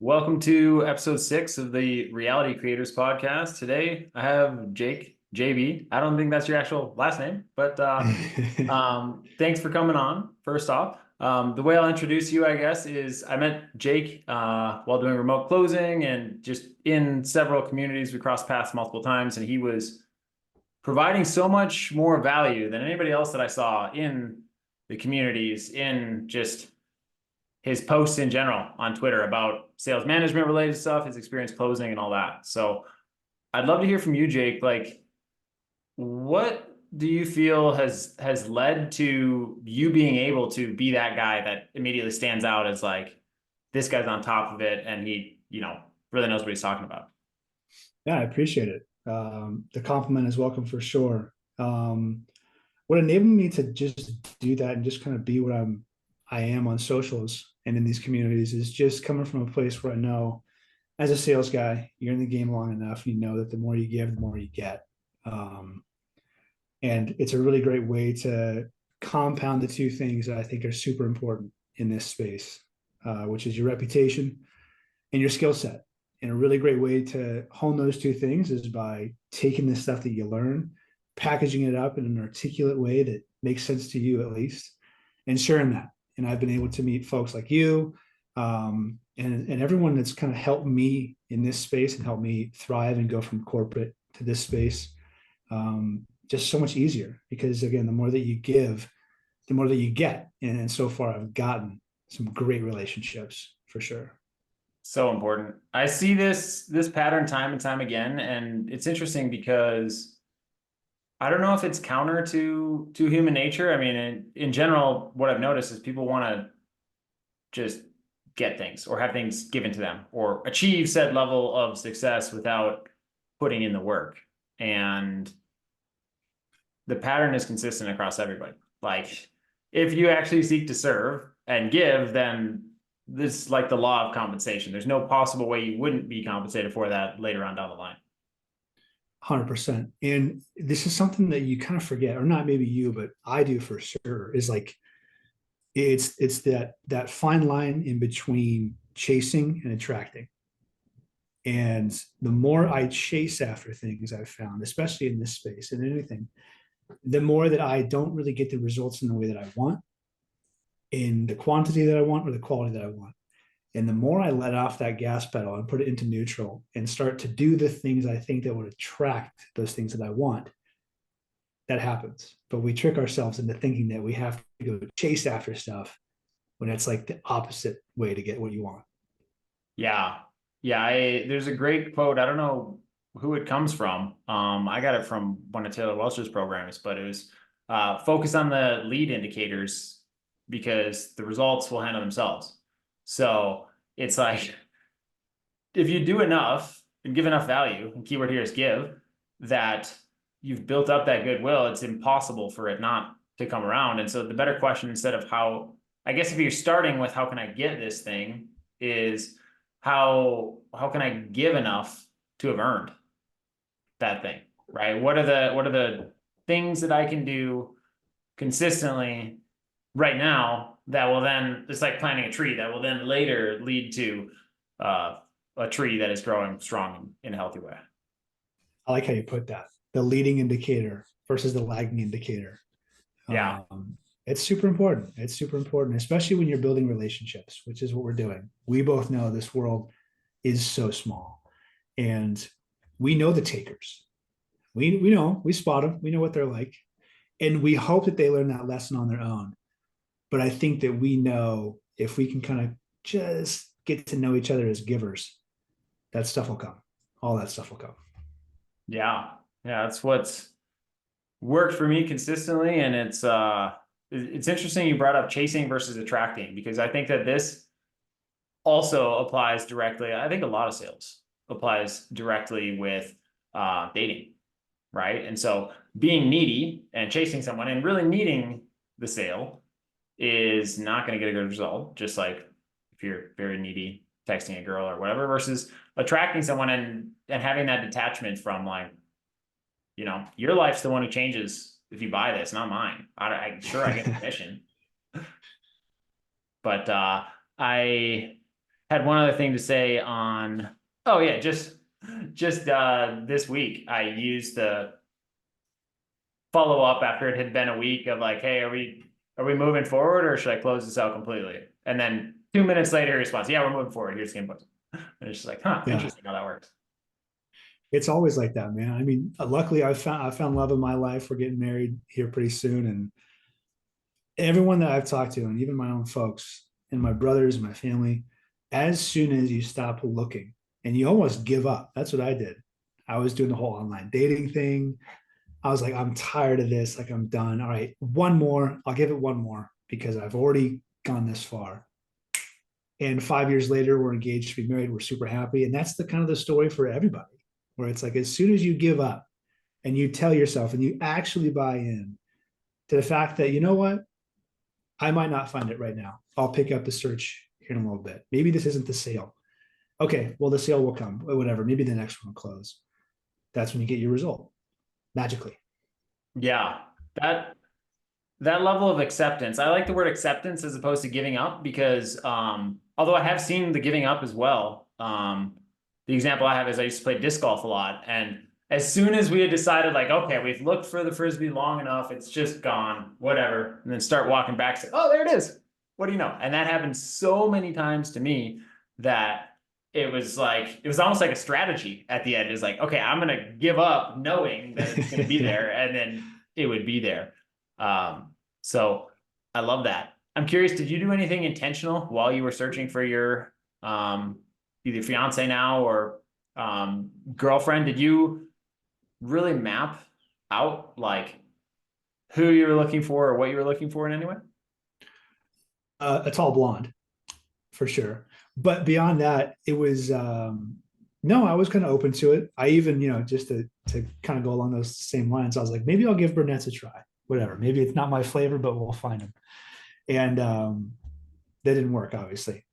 Welcome to episode 6 of the Reality Creators Podcast. Today I have Jake, JB. I don't think that's your actual last name, but thanks for coming on. First off, the way I'll introduce you, I guess, is I met Jake while doing remote closing and just in several communities. We crossed paths multiple times, and he was providing so much more value than anybody else that I saw in the communities, in just his posts in general on Twitter about sales management related stuff, his experience closing and all that. So I'd love to hear from you, Jake. Like, what do you feel has led to you being able to be that guy that immediately stands out as like, this guy's on top of it and he, really knows what he's talking about? Yeah, I appreciate it. The compliment is welcome for sure. What enabled me to just do that and just kind of be what I am on socials and in these communities is just coming from a place where I know as a sales guy, you're in the game long enough, you know that the more you give, the more you get. Um, and it's a really great way to compound the two things that I think are super important in this space, which is your reputation and your skill set. And a really great way to hone those two things is by taking the stuff that you learn, packaging it up in an articulate way that makes sense to you at least, and sharing that. And I've been able to meet folks like you, and everyone that's kind of helped me in this space and helped me thrive and go from corporate to this space. Just so much easier because again, the more that you give, the more that you get. And so far, I've gotten some great relationships for sure. So important. I see this pattern time and time again, and it's interesting because I don't know if it's counter to human nature. I mean, in general, what I've noticed is people want to just get things or have things given to them or achieve said level of success without putting in the work. And the pattern is consistent across everybody. Like, if you actually seek to serve and give, then this is like the law of compensation. There's no possible way you wouldn't be compensated for that later on down the line. 100%. And this is something that you kind of forget, or not maybe you, but I do for sure, is like it's that fine line in between chasing and attracting. And the more I chase after things I've found, especially in this space and anything, the more that I don't really get the results in the way that I want, in the quantity that I want, or the quality that I want. And the more I let off that gas pedal and put it into neutral and start to do the things I think that would attract those things that I want, that happens. But we trick ourselves into thinking that we have to go chase after stuff when it's like the opposite way to get what you want. Yeah. Yeah. There's a great quote. I don't know who it comes from. I got it from one of Taylor Welch's programs, but it was focus on the lead indicators because the results will handle themselves. So it's like, if you do enough and give enough value, and keyword here is give, that you've built up that goodwill, it's impossible for it not to come around. And so the better question, instead of how, I guess if you're starting with how can I get this thing, is how can I give enough to have earned that thing, right? What are the things that I can do consistently right now that will then, it's like planting a tree that will then later lead to a tree that is growing strong in a healthy way. I like how you put that. The leading indicator versus the lagging indicator. Yeah. It's super important. It's super important, especially when you're building relationships, which is what we're doing. We both know this world is so small, and we know the takers. We know, we spot them. We know what they're like, and we hope that they learn that lesson on their own. But I think that we know if we can kind of just get to know each other as givers, that stuff will come. All that stuff will come. Yeah. Yeah. That's what's worked for me consistently. And it's interesting you brought up chasing versus attracting, because I think that this also applies directly. I think a lot of sales applies directly with dating, right? And so being needy and chasing someone and really needing the sale is not going to get a good result. Just like if you're very needy texting a girl or whatever, versus attracting someone and having that detachment from like, your life's the one who changes if you buy this, not mine. I sure I get commission, but I had one other thing to say on, oh yeah, just this week I used the follow up after it had been a week of like, hey, are we moving forward or should I close this out completely? And then 2 minutes later, he responds, yeah, we're moving forward. Here's the input. And it's just like, huh, Yeah. interesting how that works. It's always like that, man. I mean, luckily I found love in my life. We're getting married here pretty soon. And everyone that I've talked to, and even my own folks and my brothers and my family, as soon as you stop looking and you almost give up, that's what I did. I was doing the whole online dating thing. I was like, I'm tired of this. Like, I'm done. All right, one more. I'll give it one more because I've already gone this far. And 5 years later, we're engaged to be married. We're super happy. And that's the kind of the story for everybody, where it's like, as soon as you give up and you tell yourself and you actually buy in to the fact that, you know what, I might not find it right now. I'll pick up the search here in a little bit. Maybe this isn't the sale. Okay, well, the sale will come, whatever. Maybe the next one will close. That's when you get your result magically. Yeah, that that level of acceptance. I like the word acceptance as opposed to giving up because although I have seen the giving up as well. The example I have is I used to play disc golf a lot, and as soon as we had decided like, okay, we've looked for the frisbee long enough, it's just gone, whatever, and then start walking back, say, oh, there it is. What do you know? And that happened so many times to me that it was almost like a strategy at the end. Is like, okay, I'm gonna give up knowing that it's gonna be there, and then it would be there. So I love that. I'm curious, did you do anything intentional while you were searching for your either fiance now or girlfriend? Did you really map out like who you were looking for or what you were looking for in any way? A tall blonde for sure. But beyond that, it was no, I was kind of open to it. I even, just to kind of go along those same lines, I was like, maybe I'll give brunettes a try. Whatever. Maybe it's not my flavor, but we'll find them. And that didn't work, obviously.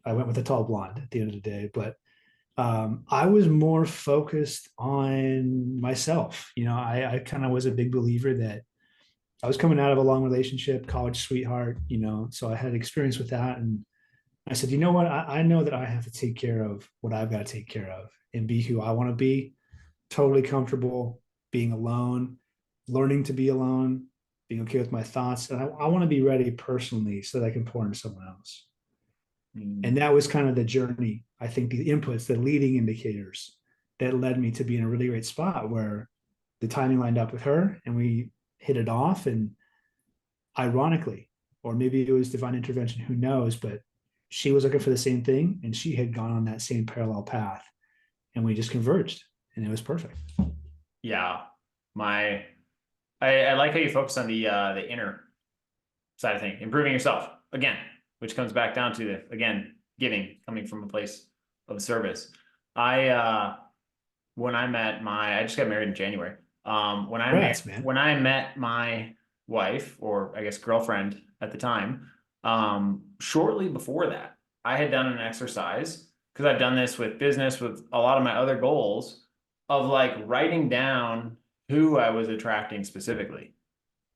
I went with a tall blonde at the end of the day, but I was more focused on myself. I kind of was a big believer that I was coming out of a long relationship, college sweetheart, so I had experience with that. And I said, you know what? I know that I have to take care of what I've got to take care of and be who I want to be, totally comfortable being alone, learning to be alone, being okay with my thoughts. And I want to be ready personally so that I can pour into someone else. And Mm. that was kind of the journey. I think the inputs, the leading indicators that led me to be in a really great spot where the timing lined up with her and we hit it off. And ironically, or maybe it was divine intervention, who knows, but she was looking for the same thing and she had gone on that same parallel path and we just converged and it was perfect. Yeah, my I like how you focus on the inner side of things, improving yourself again, which comes back down to the again giving, coming from a place of service. I when I met my I just got married in January. Congrats, man. When I met my wife, or I guess girlfriend at the time, shortly before that, I had done an exercise because I've done this with business with a lot of my other goals of like writing down who I was attracting specifically.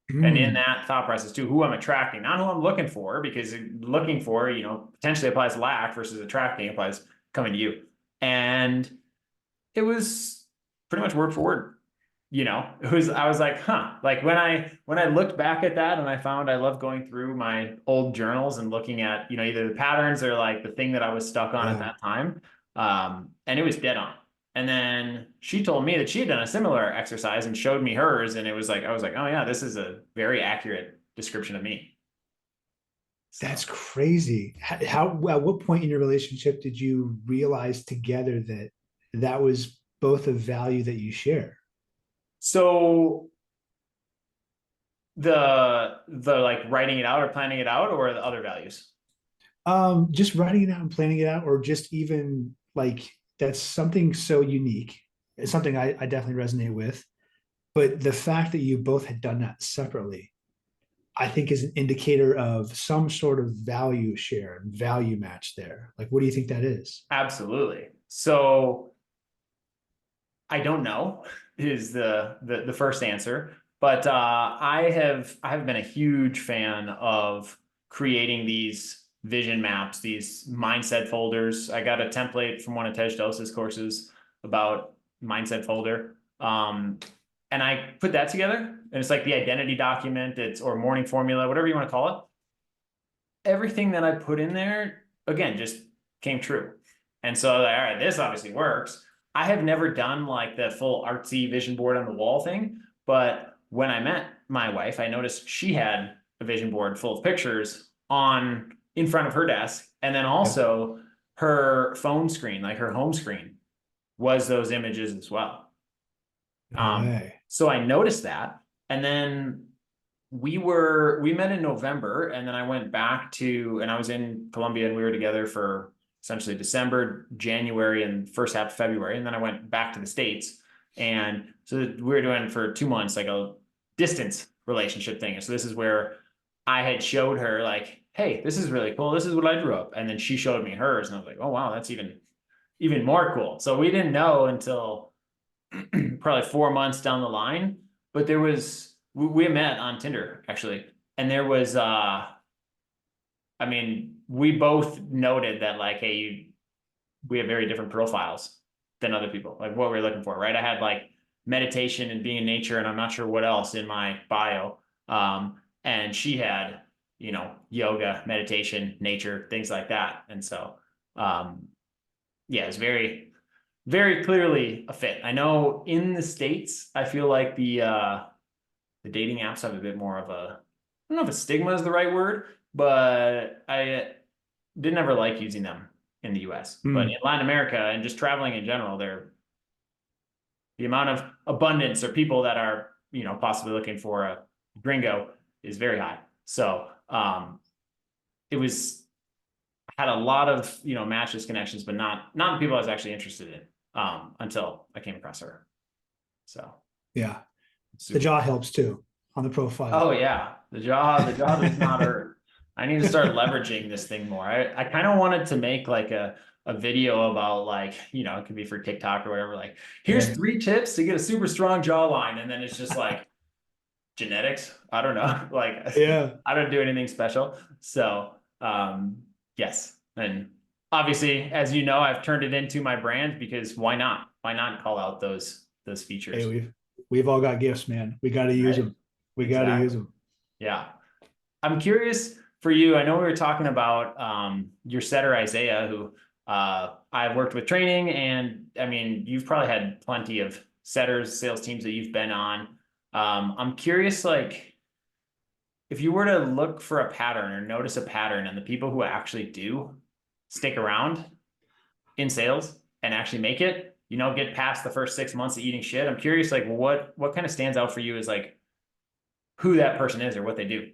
And in Mm, that thought process too, who I'm attracting, not who I'm looking for, because looking for, potentially applies lack versus attracting applies coming to you. And it was pretty much word for word. I was like, huh. Like when I looked back at that and I found I love going through my old journals and looking at, either the patterns or like the thing that I was stuck on at yeah. that time. And it was dead on. And then she told me that she had done a similar exercise and showed me hers. And it was like, I was like, oh yeah, this is a very accurate description of me. So. That's crazy. At what point in your relationship did you realize together that that was both a value that you share? So the like writing it out or planning it out or the other values. Just writing it out and planning it out, or just even like that's something so unique. It's something I definitely resonate with. But the fact that you both had done that separately, I think is an indicator of some sort of value share and value match there. Like, what do you think that is? Absolutely. So I don't know is the first answer, but I have been a huge fan of creating these vision maps, these mindset folders. I got a template from one of Tej Dosa's courses about mindset folder. And I put that together, and it's like the identity document, or morning formula, whatever you want to call it. Everything that I put in there, again, just came true. And so, all right, this obviously works. I have never done like the full artsy vision board on the wall thing, but when I met my wife, I noticed she had a vision board full of pictures in front of her desk, and then also her phone screen, like her home screen, was those images as well. So I noticed that, and then we met in November, and then I went back and I was in Colombia, and we were together for essentially December, January, and first half of February. And then I went back to the States. And so we were doing for 2 months, like a distance relationship thing. And so this is where I had showed her like, hey, this is really cool. This is what I drew up. And then she showed me hers, and I was like, oh, wow, that's even more cool. So we didn't know until probably 4 months down the line, but we met on Tinder actually. And there was, I mean, we both noted that like, hey, we have very different profiles than other people, like what we're looking for, right? I had like meditation and being in nature, and I'm not sure what else in my bio. And she had, yoga, meditation, nature, things like that. And so, yeah, it's very, very clearly a fit. I know in the States, I feel like the dating apps have a bit more of I don't know if a stigma is the right word, but I didn't ever like using them in the US. But in Latin America and just traveling in general, the amount of abundance or people that are, possibly looking for a gringo is very high. So had a lot of, matches, connections, but not the people I was actually interested in until I came across her. So yeah, the jaw helps too on the profile. Oh yeah, the jaw does not hurt. I need to start leveraging this thing more. I kind of wanted to make like a video about like, it could be for TikTok or whatever. Like, here's 3 tips to get a super strong jawline. And then it's just like genetics. I don't know. Like, I don't do anything special. So, yes. And obviously, as you know, I've turned it into my brand because why not? Why not call out those features? Hey, we've all got gifts, man. We got to use them. We got to use them. Yeah. I'm curious for you. I know we were talking about your setter, Isaiah, who I've worked with training. And I mean, you've probably had plenty of setters, sales teams that you've been on. I'm curious, like, if you were to look for a pattern or notice a pattern and the people who actually do stick around in sales and actually make it, get past the first 6 months of eating shit. I'm curious, like, what kind of stands out for you is like who that person is or what they do.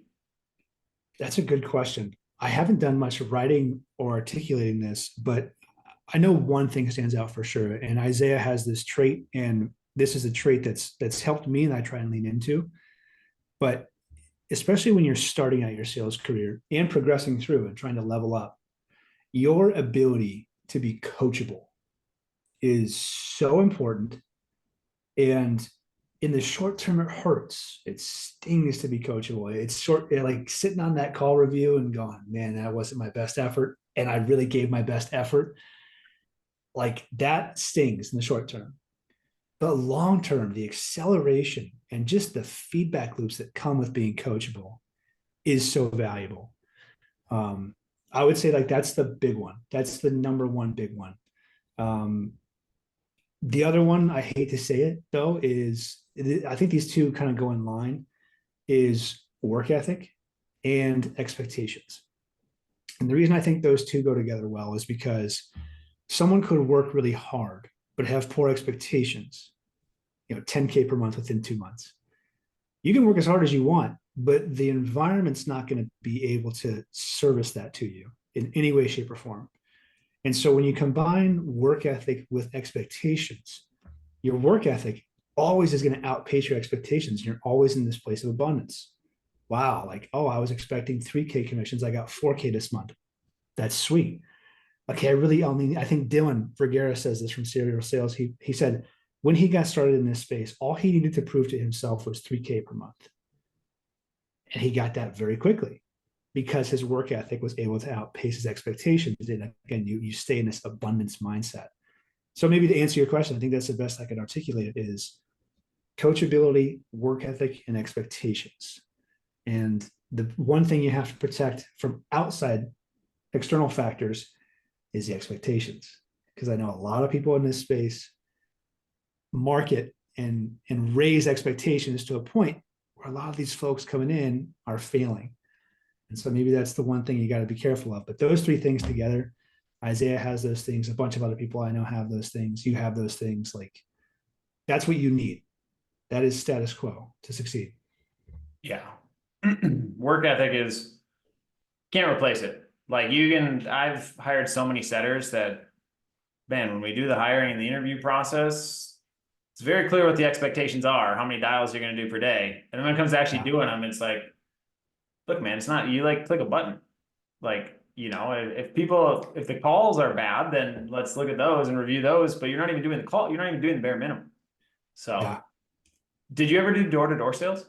That's a good question. I haven't done much writing or articulating this, but I know one thing stands out for sure. And Isaiah has this trait, and this is a trait that's helped me and I try and lean into. But especially when you're starting out your sales career and progressing through and trying to level up, your ability to be coachable is so important. And in the short term, it hurts. It stings to be coachable. It's like sitting on that call review and going, man, that wasn't my best effort. And I really gave my best effort. Like that stings in the short term. But long term, the acceleration and just the feedback loops that come with being coachable is so valuable. I would say like that's the big one. That's the number one big one. The other one, I hate to say it though, I think these two kind of go in line, is work ethic and expectations. And the reason I think those two go together well is because someone could work really hard, but have poor expectations, 10K per month within 2 months. You can work as hard as you want, but the environment's not going to be able to service that to you in any way, shape, or form. And so when you combine work ethic with expectations, your work ethic always is going to outpace your expectations. You're always in this place of abundance. Wow. Like, oh, I was expecting 3K commissions. I got 4K this month. That's sweet. Okay. I think Dylan Vergara says this from Serial Sales. He said when he got started in this space, all he needed to prove to himself was 3K per month. And he got that very quickly because his work ethic was able to outpace his expectations. And again, you stay in this abundance mindset. So maybe to answer your question, I think that's the best I can articulate it is coachability, work ethic, and expectations. And the one thing you have to protect from outside external factors is the expectations. Because I know a lot of people in this space market and raise expectations to a point where a lot of these folks coming in are failing. And so maybe that's the one thing you got to be careful of. But those three things together, Isaiah has those things. A bunch of other people I know have those things. You have those things. Like that's what you need. That is status quo to succeed. Yeah. Work ethic is, can't replace it. Like I've hired so many setters that, man, when we do the hiring and the interview process, it's very clear what the expectations are, how many dials you're going to do per day. And then when it comes to actually doing them, it's like, look, man, it's not, you like click a button. Like, if the calls are bad, then let's look at those and review those, but you're not even doing the call. You're not even doing the bare minimum. So yeah. Did you ever do door-to-door sales?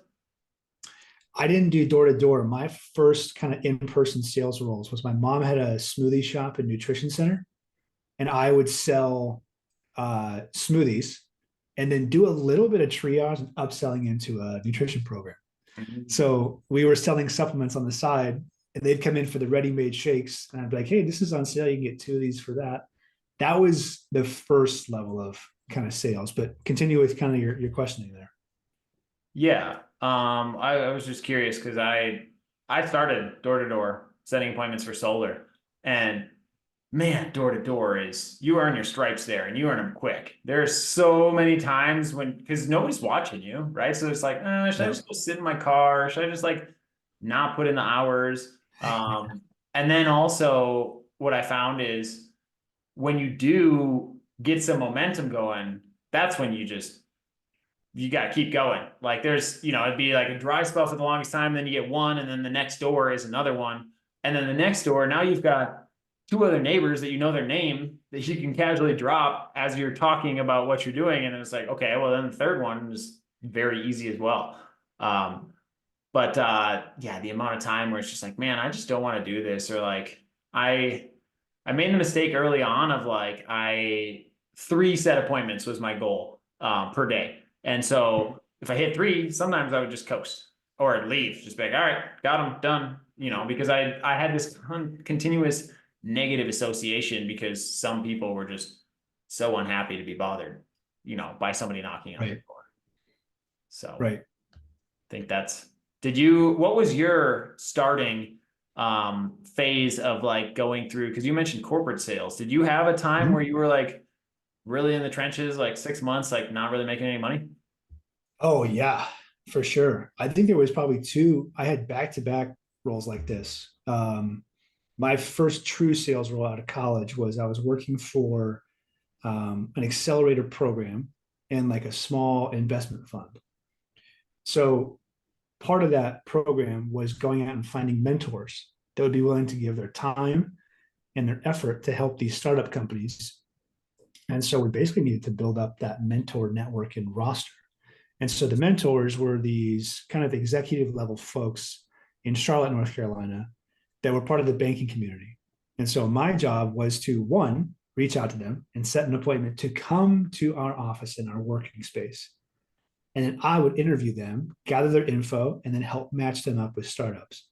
I didn't do door to door. My first kind of in-person sales roles was my mom had a smoothie shop and nutrition center, and I would sell smoothies and then do a little bit of triage and upselling into a nutrition program. So we were selling supplements on the side, and they'd come in for the ready-made shakes, and I'd be like, "Hey, this is on sale. You can get 2 of these for that." That was the first level of kind of sales. But continue with kind of your questioning there. Yeah. I was just curious because I started door to door setting appointments for solar, and man, door to door is, you earn your stripes there and you earn them quick. There's so many times because nobody's watching you, right? So it's like, should I just go sit in my car? Should I just like not put in the hours? And then also what I found is when you do get some momentum going, that's when you got to keep going. Like it'd be like a dry spell for the longest time. Then you get one, and then the next door is another one. And then the next door, now you've got 2 other neighbors that their name that you can casually drop as you're talking about what you're doing. And then it's like, okay, well then the third one is very easy as well. But the amount of time where it's just like, man, I just don't want to do this. Or like, I made the mistake early on of like, 3 set appointments was my goal per day. And so if I hit 3, sometimes I would just coast or leave, just be like, all right, got them done, because I had this continuous negative association because some people were just so unhappy to be bothered, by somebody knocking on their door. So right. I think what was your starting phase of like going through, because you mentioned corporate sales. Did you have a time where you were like really in the trenches, like 6 months, like not really making any money? Oh yeah, for sure. I think there was probably 2. I had back-to-back roles like this. My first true sales role out of college was I was working for an accelerator program and like a small investment fund. So part of that program was going out and finding mentors that would be willing to give their time and their effort to help these startup companies. And so we basically needed to build up that mentor network and roster. And so the mentors were these kind of executive level folks in Charlotte, North Carolina, that were part of the banking community. And so my job was to, one, reach out to them and set an appointment to come to our office in our working space. And then I would interview them, gather their info, and then help match them up with startups.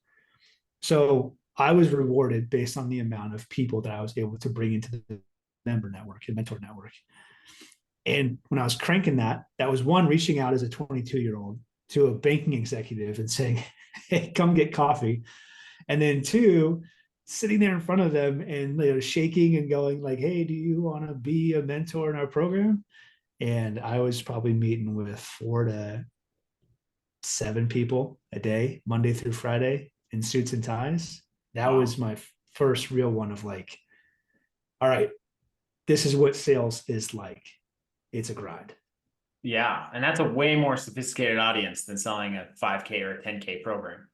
So I was rewarded based on the amount of people that I was able to bring into the member network and mentor network. And when I was cranking that was one, reaching out as a 22-year-old to a banking executive and saying, hey, come get coffee. And then 2, sitting there in front of them and shaking and going like, hey, do you want to be a mentor in our program? And I was probably meeting with 4 to 7 people a day, Monday through Friday, in suits and ties. That was my first real one of like, all right, this is what sales is like. It's a grind. Yeah. And that's a way more sophisticated audience than selling a 5K or a 10K program.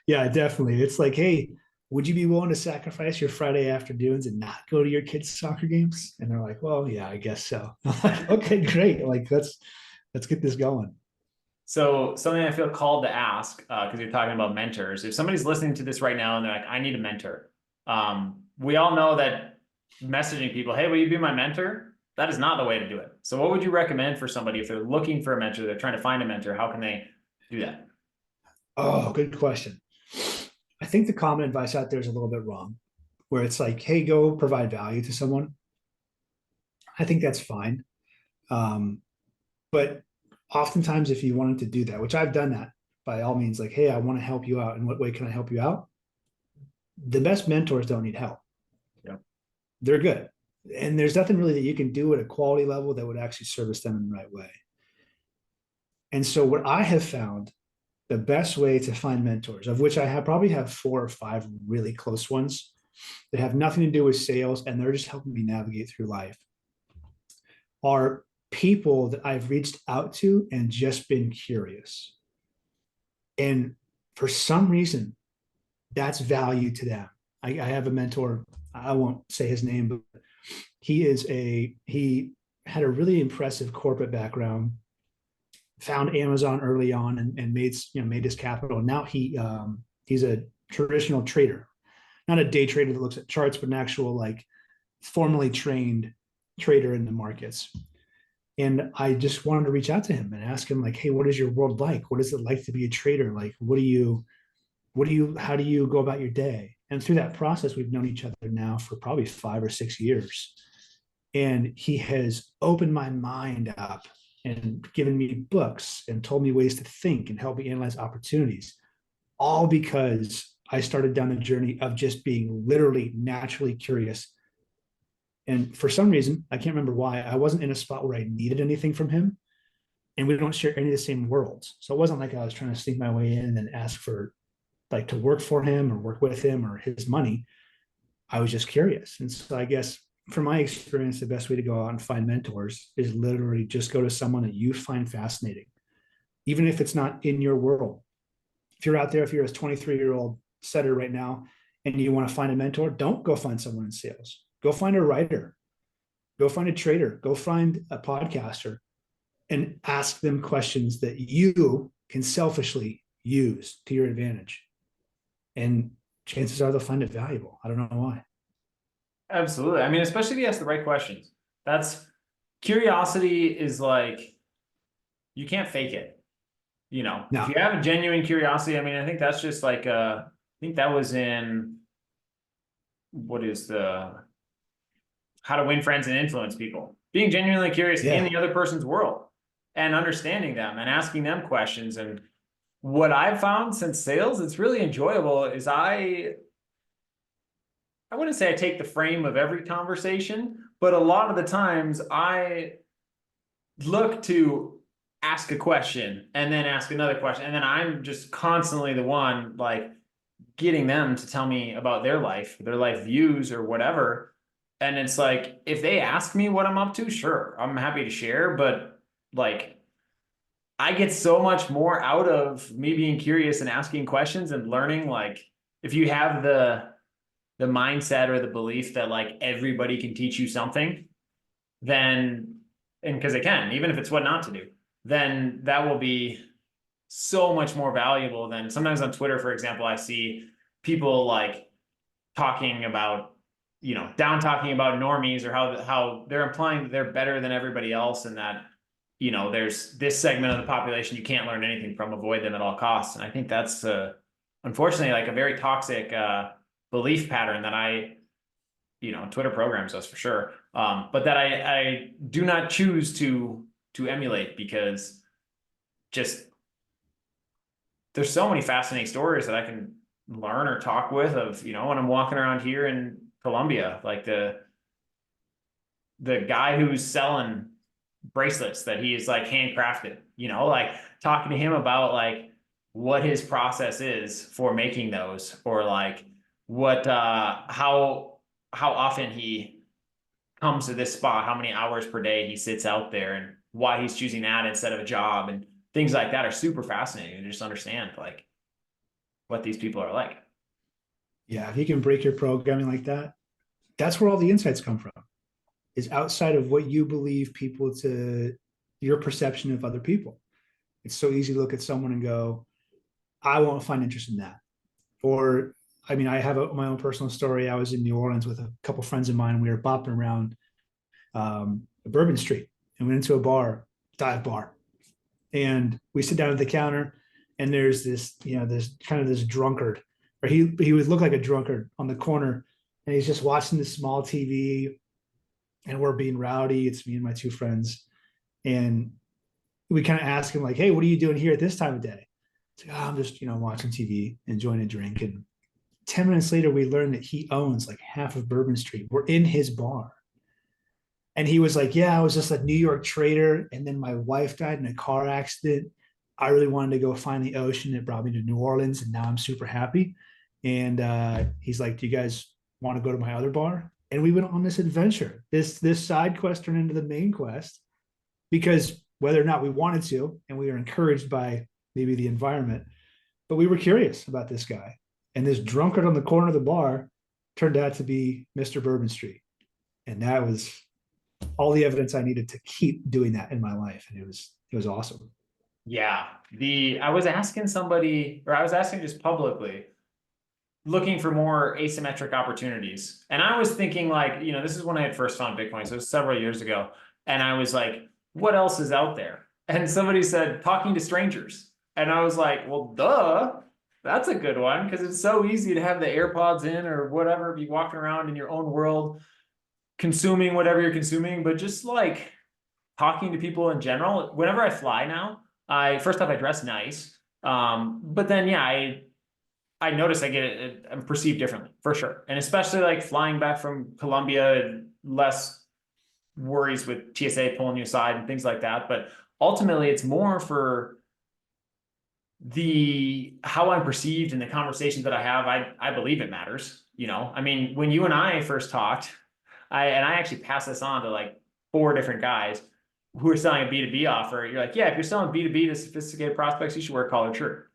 Yeah, definitely. It's like, hey, would you be willing to sacrifice your Friday afternoons and not go to your kids' soccer games? And they're like, well, yeah, I guess so. I'm like, okay, great. Like, let's get this going. So something I feel called to ask, because you're talking about mentors. If somebody's listening to this right now and they're like, I need a mentor. We all know that messaging people, hey, will you be my mentor? That is not the way to do it. So what would you recommend for somebody if they're looking for a mentor, they're trying to find a mentor, how can they do that? Oh, good question. I think the common advice out there is a little bit wrong, where it's like, hey, go provide value to someone. I think that's fine. Um, but oftentimes, if you wanted to do that, which I've done that by all means, like, hey, I want to help you out. In what way can I help you out? The best mentors don't need help. Yeah. They're good. And there's nothing really that you can do at a quality level that would actually service them in the right way. And so, what I have found the best way to find mentors, of which I have probably have 4 or 5 really close ones that have nothing to do with sales and they're just helping me navigate through life, are people that I've reached out to and just been curious. And for some reason, that's value to them. I have a mentor, I won't say his name, but he had a really impressive corporate background, found Amazon early on and made his capital. Now he's a traditional trader, not a day trader that looks at charts, but an actual like formally trained trader in the markets. And I just wanted to reach out to him and ask him like, hey, what is your world like? What is it like to be a trader? Like, how do you go about your day? And through that process, we've known each other now for probably 5 or 6 years. And he has opened my mind up and given me books and told me ways to think and help me analyze opportunities, all because I started down a journey of just being literally naturally curious. And for some reason, I can't remember why, I wasn't in a spot where I needed anything from him. And we don't share any of the same worlds. So it wasn't like I was trying to sneak my way in and then ask for like to work for him or work with him or his money. I was just curious. And so I guess from my experience, the best way to go out and find mentors is literally just go to someone that you find fascinating, even if it's not in your world. If you're out there, if you're a 23-year-old setter right now and you want to find a mentor, don't go find someone in sales. Go find a writer, go find a trader, go find a podcaster and ask them questions that you can selfishly use to your advantage. And chances are they'll find it valuable. I don't know why. Absolutely. I mean, especially if you ask the right questions. That's curiosity is like, you can't fake it. You know, if No. you have a genuine curiosity, I mean, I think that's just like, I think that was in, what is the, How to Win Friends and Influence People. Being genuinely curious in Yeah. the other person's world and understanding them and asking them questions. And what I've found since sales, it's really enjoyable is I wouldn't say I take the frame of every conversation, but a lot of the times I look to ask a question and then ask another question. And then I'm just constantly the one like getting them to tell me about their life views or whatever. And it's like, if they ask me what I'm up to, sure, I'm happy to share. But like, I get so much more out of me being curious and asking questions and learning. Like, if you have the mindset or the belief that like everybody can teach you something, then, and because they can, even if it's what not to do, then that will be so much more valuable than sometimes on Twitter, for example, I see people like talking about, down talking about normies or how they're implying that they're better than everybody else and that, there's this segment of the population you can't learn anything from, avoid them at all costs. And I think that's unfortunately like a very toxic belief pattern that Twitter programs us for sure. But that I do not choose to emulate because just there's so many fascinating stories that I can learn or talk with of, when I'm walking around here in Colombia, like the guy who's selling bracelets that he is like handcrafted, like talking to him about like what his process is for making those, or like what how often he comes to this spot, how many hours per day he sits out there, and why he's choosing that instead of a job, and things like that are super fascinating to just understand like what these people are like. Yeah. If you can break your programming like that, that's where all the insights come from, is outside of what you believe people to your perception of other people. It's so easy to look at someone and go, I won't find interest in that. Or, I mean, I have my own personal story. I was in New Orleans with a couple friends of mine, and we were bopping around Bourbon Street and went into a bar, dive bar. And we sit down at the counter, and there's this, this kind of this drunkard, or he would look like a drunkard on the corner, and he's just watching this small TV, and we're being rowdy. It's me and my two friends, and we kind of ask him like, "Hey, what are you doing here at this time of day?" It's like, "Oh, I'm just watching TV, enjoying a drink." And 10 minutes later, we learn that he owns like half of Bourbon Street. We're in his bar. And he was like, "Yeah, I was just a New York trader. And then my wife died in a car accident. I really wanted to go find the ocean. It brought me to New Orleans. And now I'm super happy." And he's like, "Do you guys want to go to my other bar?" And we went on this adventure, this side quest turned into the main quest, because whether or not we wanted to, and we were encouraged by maybe the environment, but we were curious about this guy. And this drunkard on the corner of the bar turned out to be Mr. Bourbon Street. And that was all the evidence I needed to keep doing that in my life. And it was awesome. Yeah. I was asking somebody, or I was asking just publicly, looking for more asymmetric opportunities. And I was thinking like, this is when I had first found Bitcoin. So it was several years ago. And I was like, what else is out there? And somebody said, talking to strangers. And I was like, well, duh, that's a good one. Cause it's so easy to have the AirPods in or whatever, be walking around in your own world, consuming whatever you're consuming, but just like talking to people in general. Whenever I fly now, first off, I dress nice. But then, yeah, I notice I get it, I'm perceived differently for sure. And especially like flying back from Colombia, less worries with TSA pulling you aside and things like that. But ultimately it's more for how I'm perceived and the conversations that I have. I believe it matters. I mean, when you and I first talked, I actually passed this on to like 4 different guys who are selling a B2B offer. You're like, yeah, if you're selling B2B to sophisticated prospects, you should wear a collared shirt.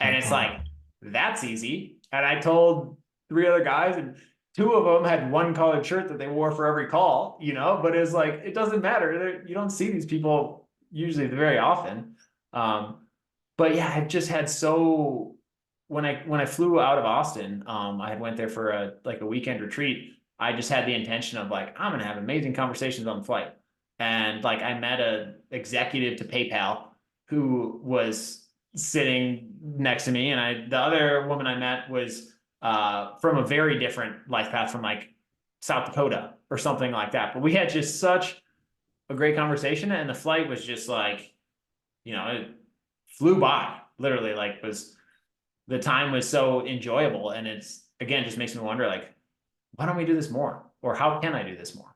And it's like, that's easy. And I told 3 other guys, and 2 of them had one collared shirt that they wore for every call, but it's like, it doesn't matter. You don't see these people usually very often. But yeah, I've just had when I flew out of Austin, I had went there for a weekend retreat. I just had the intention of like, I'm gonna have amazing conversations on the flight. And like I met a executive to PayPal who was sitting next to me, and the other woman I met was from a very different life path, from like South Dakota or something like that. But we had just such a great conversation, and the flight was just like, it flew by, literally. Like, the time was so enjoyable, and it's, again, just makes me wonder like, why don't we do this more? Or how can I do this more?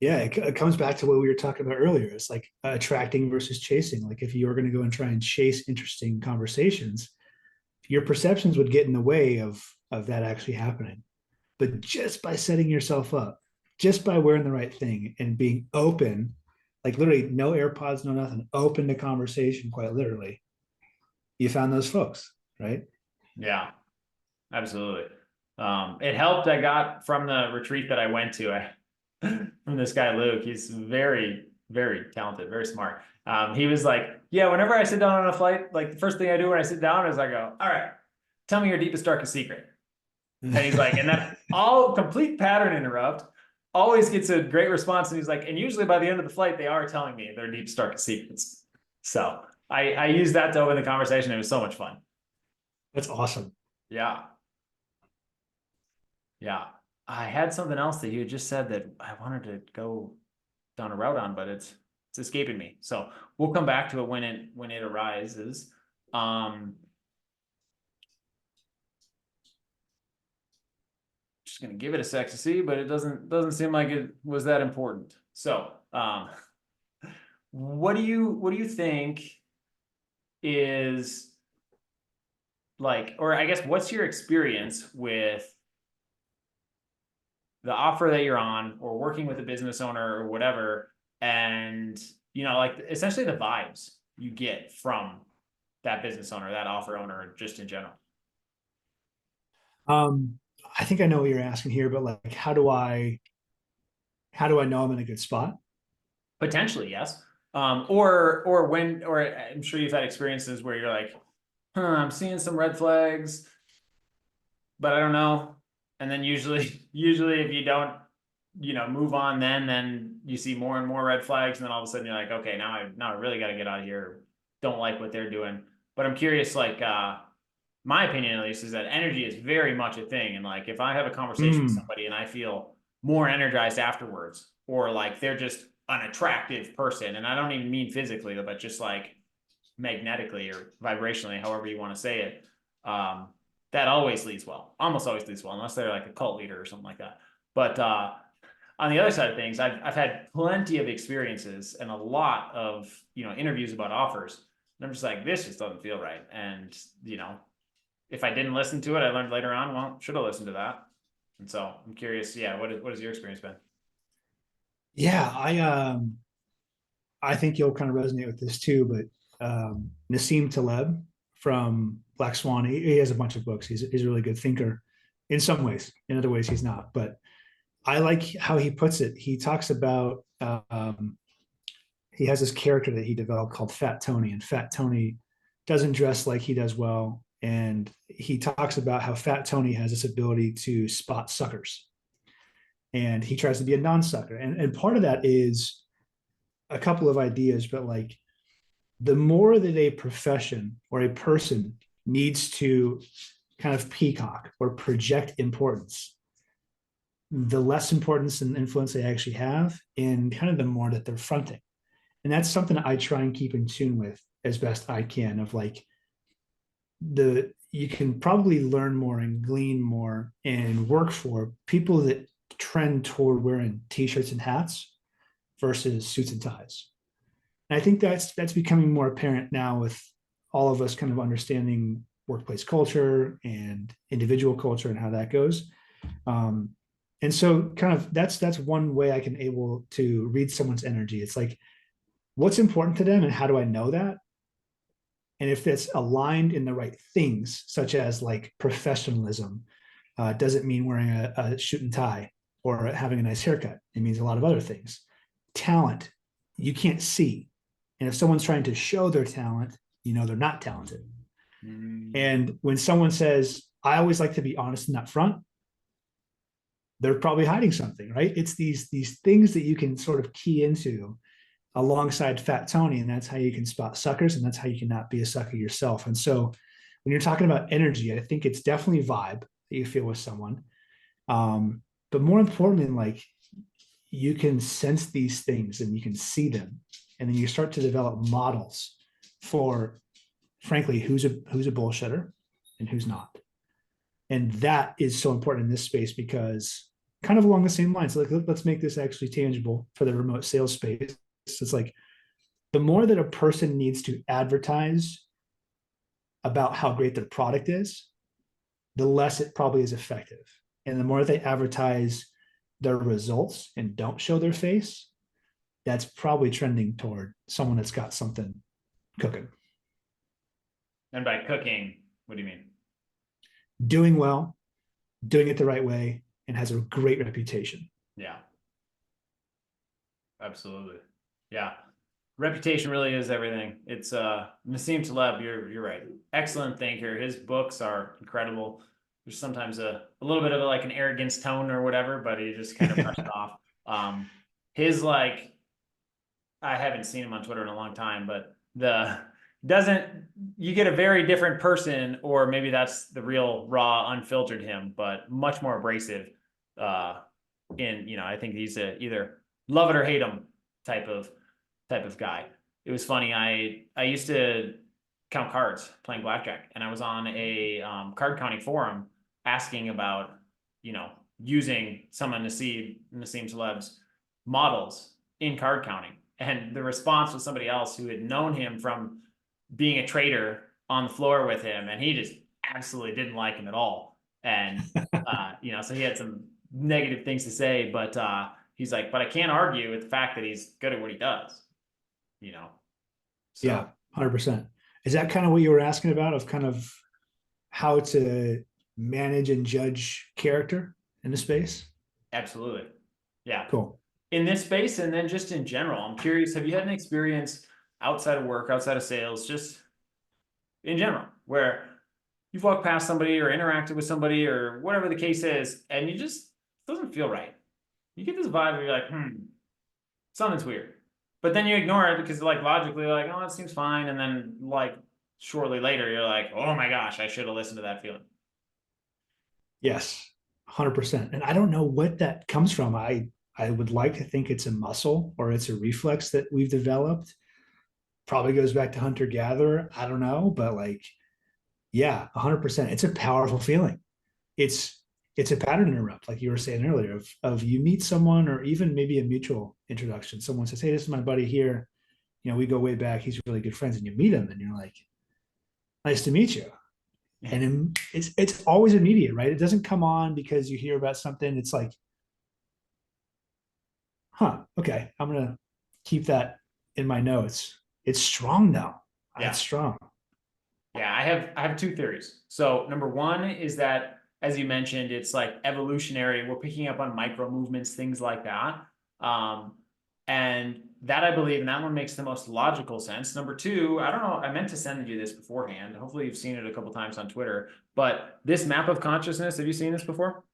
Yeah, it comes back to what we were talking about earlier. It's like attracting versus chasing. Like if you were going to go and try and chase interesting conversations, your perceptions would get in the way of that actually happening. But just by setting yourself up, just by wearing the right thing and being open, like literally no AirPods, no nothing, open to conversation, quite literally, you found those folks, right? Yeah, absolutely. It helped. I got from the retreat that I went to, from this guy, Luke. He's very, very talented, very smart. He was like, yeah, whenever I sit down on a flight, like the first thing I do when I sit down is I go, all right, tell me your deepest, darkest secret. And he's like, and that all complete pattern interrupt, always gets a great response. And he's like, and usually by the end of the flight, they are telling me their deepest, darkest secrets. So I used that to open the conversation. It was so much fun. That's awesome. Yeah. Yeah. I had something else that you had just said that I wanted to go down a route on, but it's escaping me. So we'll come back to it when it arises. Just gonna give it a sec to see, but it doesn't seem like it was that important. So what do you think is like, or I guess what's your experience with the offer that you're on, or working with a business owner or whatever, and like essentially the vibes you get from that business owner, that offer owner, just in general? I think I know what you're asking here, but like, how do I know I'm in a good spot? Potentially, yes. Or I'm sure you've had experiences where you're like, I'm seeing some red flags, but I don't know. And then usually if you don't, move on, then you see more and more red flags, and then all of a sudden you're like, okay, now I really got to get out of here. Don't like what they're doing. But I'm curious, like, my opinion at least is that energy is very much a thing. And like, if I have a conversation with Mm, somebody and I feel more energized afterwards, or like they're just an attractive person, and I don't even mean physically, but just like magnetically or vibrationally, however you want to say it, um, that always leads well. Almost always leads well, unless they're like a cult leader or something like that. But on the other side of things, I've had plenty of experiences and a lot of interviews about offers. And I'm just like, this just doesn't feel right. And if I didn't listen to it, I learned later on, well, should have listened to that. And so I'm curious, yeah, what has your experience been? yeah, I think you'll kind of resonate with this too, but Nassim Taleb from Black Swan, he has a bunch of books. He's a really good thinker in some ways. In other ways, he's not. But I like how he puts it. He talks about he has this character that he developed called Fat Tony, and Fat Tony doesn't dress like he does well. And he talks about how Fat Tony has this ability to spot suckers, and he tries to be a non-sucker. And part of that is a couple of ideas, but like the more that a profession or a person needs to kind of peacock or project importance, the less importance and influence they actually have, and kind of the more that they're fronting. And that's something that I try and keep in tune with as best I can. Of like, you can probably learn more and glean more and work for people that trend toward wearing t-shirts and hats versus suits and ties. And I think that's becoming more apparent now with all of us kind of understanding workplace culture and individual culture and how that goes. Um, and so kind of that's one way I can able to read someone's energy. It's like, what's important to them and how do I know that? And if it's aligned in the right things, such as like professionalism, doesn't mean wearing a suit and tie or having a nice haircut. It means a lot of other things. Talent, you can't see. And if someone's trying to show their talent, they're not talented. Mm. And when someone says, I always like to be honest and upfront, they're probably hiding something, right? It's these things that you can sort of key into alongside Fat Tony, and that's how you can spot suckers, and that's how you can not be a sucker yourself. And so when you're talking about energy, I think it's definitely vibe that you feel with someone. But more importantly, like, you can sense these things and you can see them, and then you start to develop models for, frankly, who's a bullshitter and who's not. And that is so important in this space because, kind of along the same lines, like, let's make this actually tangible for the remote sales space. It's like, the more that a person needs to advertise about how great their product is, the less it probably is effective. And the more they advertise their results and don't show their face, that's probably trending toward someone that's got something cooking. And by cooking, what do you mean? Doing well, doing it the right way, and has a great reputation. Yeah, absolutely. Yeah. Reputation really is everything. It's Nassim Taleb, you're right. Excellent thinker. His books are incredible. There's sometimes a little bit of like an arrogance tone or whatever, but he just kind of brushed it off. His like, I haven't seen him on Twitter in a long time, but the doesn't you get a very different person, or maybe that's the real raw, unfiltered him, but much more abrasive. Uh, I think he's either love it or hate him type of guy. It was funny. I used to count cards playing blackjack, and I was on a card counting forum asking about using some of Nassim Taleb's models in card counting, and the response was somebody else who had known him from being a trader on the floor with him, and he just absolutely didn't like him at all. And so he had some negative things to say, but he's like, but I can't argue with the fact that he's good at what he does. you know. Yeah, So 100%. Is that kind of what you were asking about, of kind of how to manage and judge character in the space? absolutely. Yeah. Cool. in this space, and then just in general, I'm curious, have you had an experience outside of work, outside of sales, just in general, where you've walked past somebody or interacted with somebody or whatever the case is, and you just doesn't feel right. You get this vibe where you're like, something's weird. But then you ignore it because like logically, like, oh, it seems fine. And then like shortly later, you're like, oh my gosh, I should have listened to that feeling. Yes, 100%. And I don't know what that comes from. I would like to think it's a muscle or it's a reflex that we've developed. Probably goes back to hunter gatherer. I don't know, but like, yeah, 100%. It's a powerful feeling. It's it's a pattern interrupt, like you were saying earlier, of you meet someone or even maybe a mutual introduction. Someone says, "Hey, this is my buddy here. You know, we go way back. He's really good friends," and you meet him, and you're like, "Nice to meet you." And it's always immediate, right? It doesn't come on because you hear about something. It's like, huh, okay, I'm gonna keep that in my notes. It's strong though. It's Yeah. strong. Yeah, I have two theories. So number one is that, as you mentioned, it's like evolutionary. We're picking up on micro movements, things like that. Um, and that I believe, and that one makes the most logical sense. Number two, I don't know, I meant to send you this beforehand. Hopefully you've seen it a couple times on Twitter, but this map of consciousness, have you seen this before?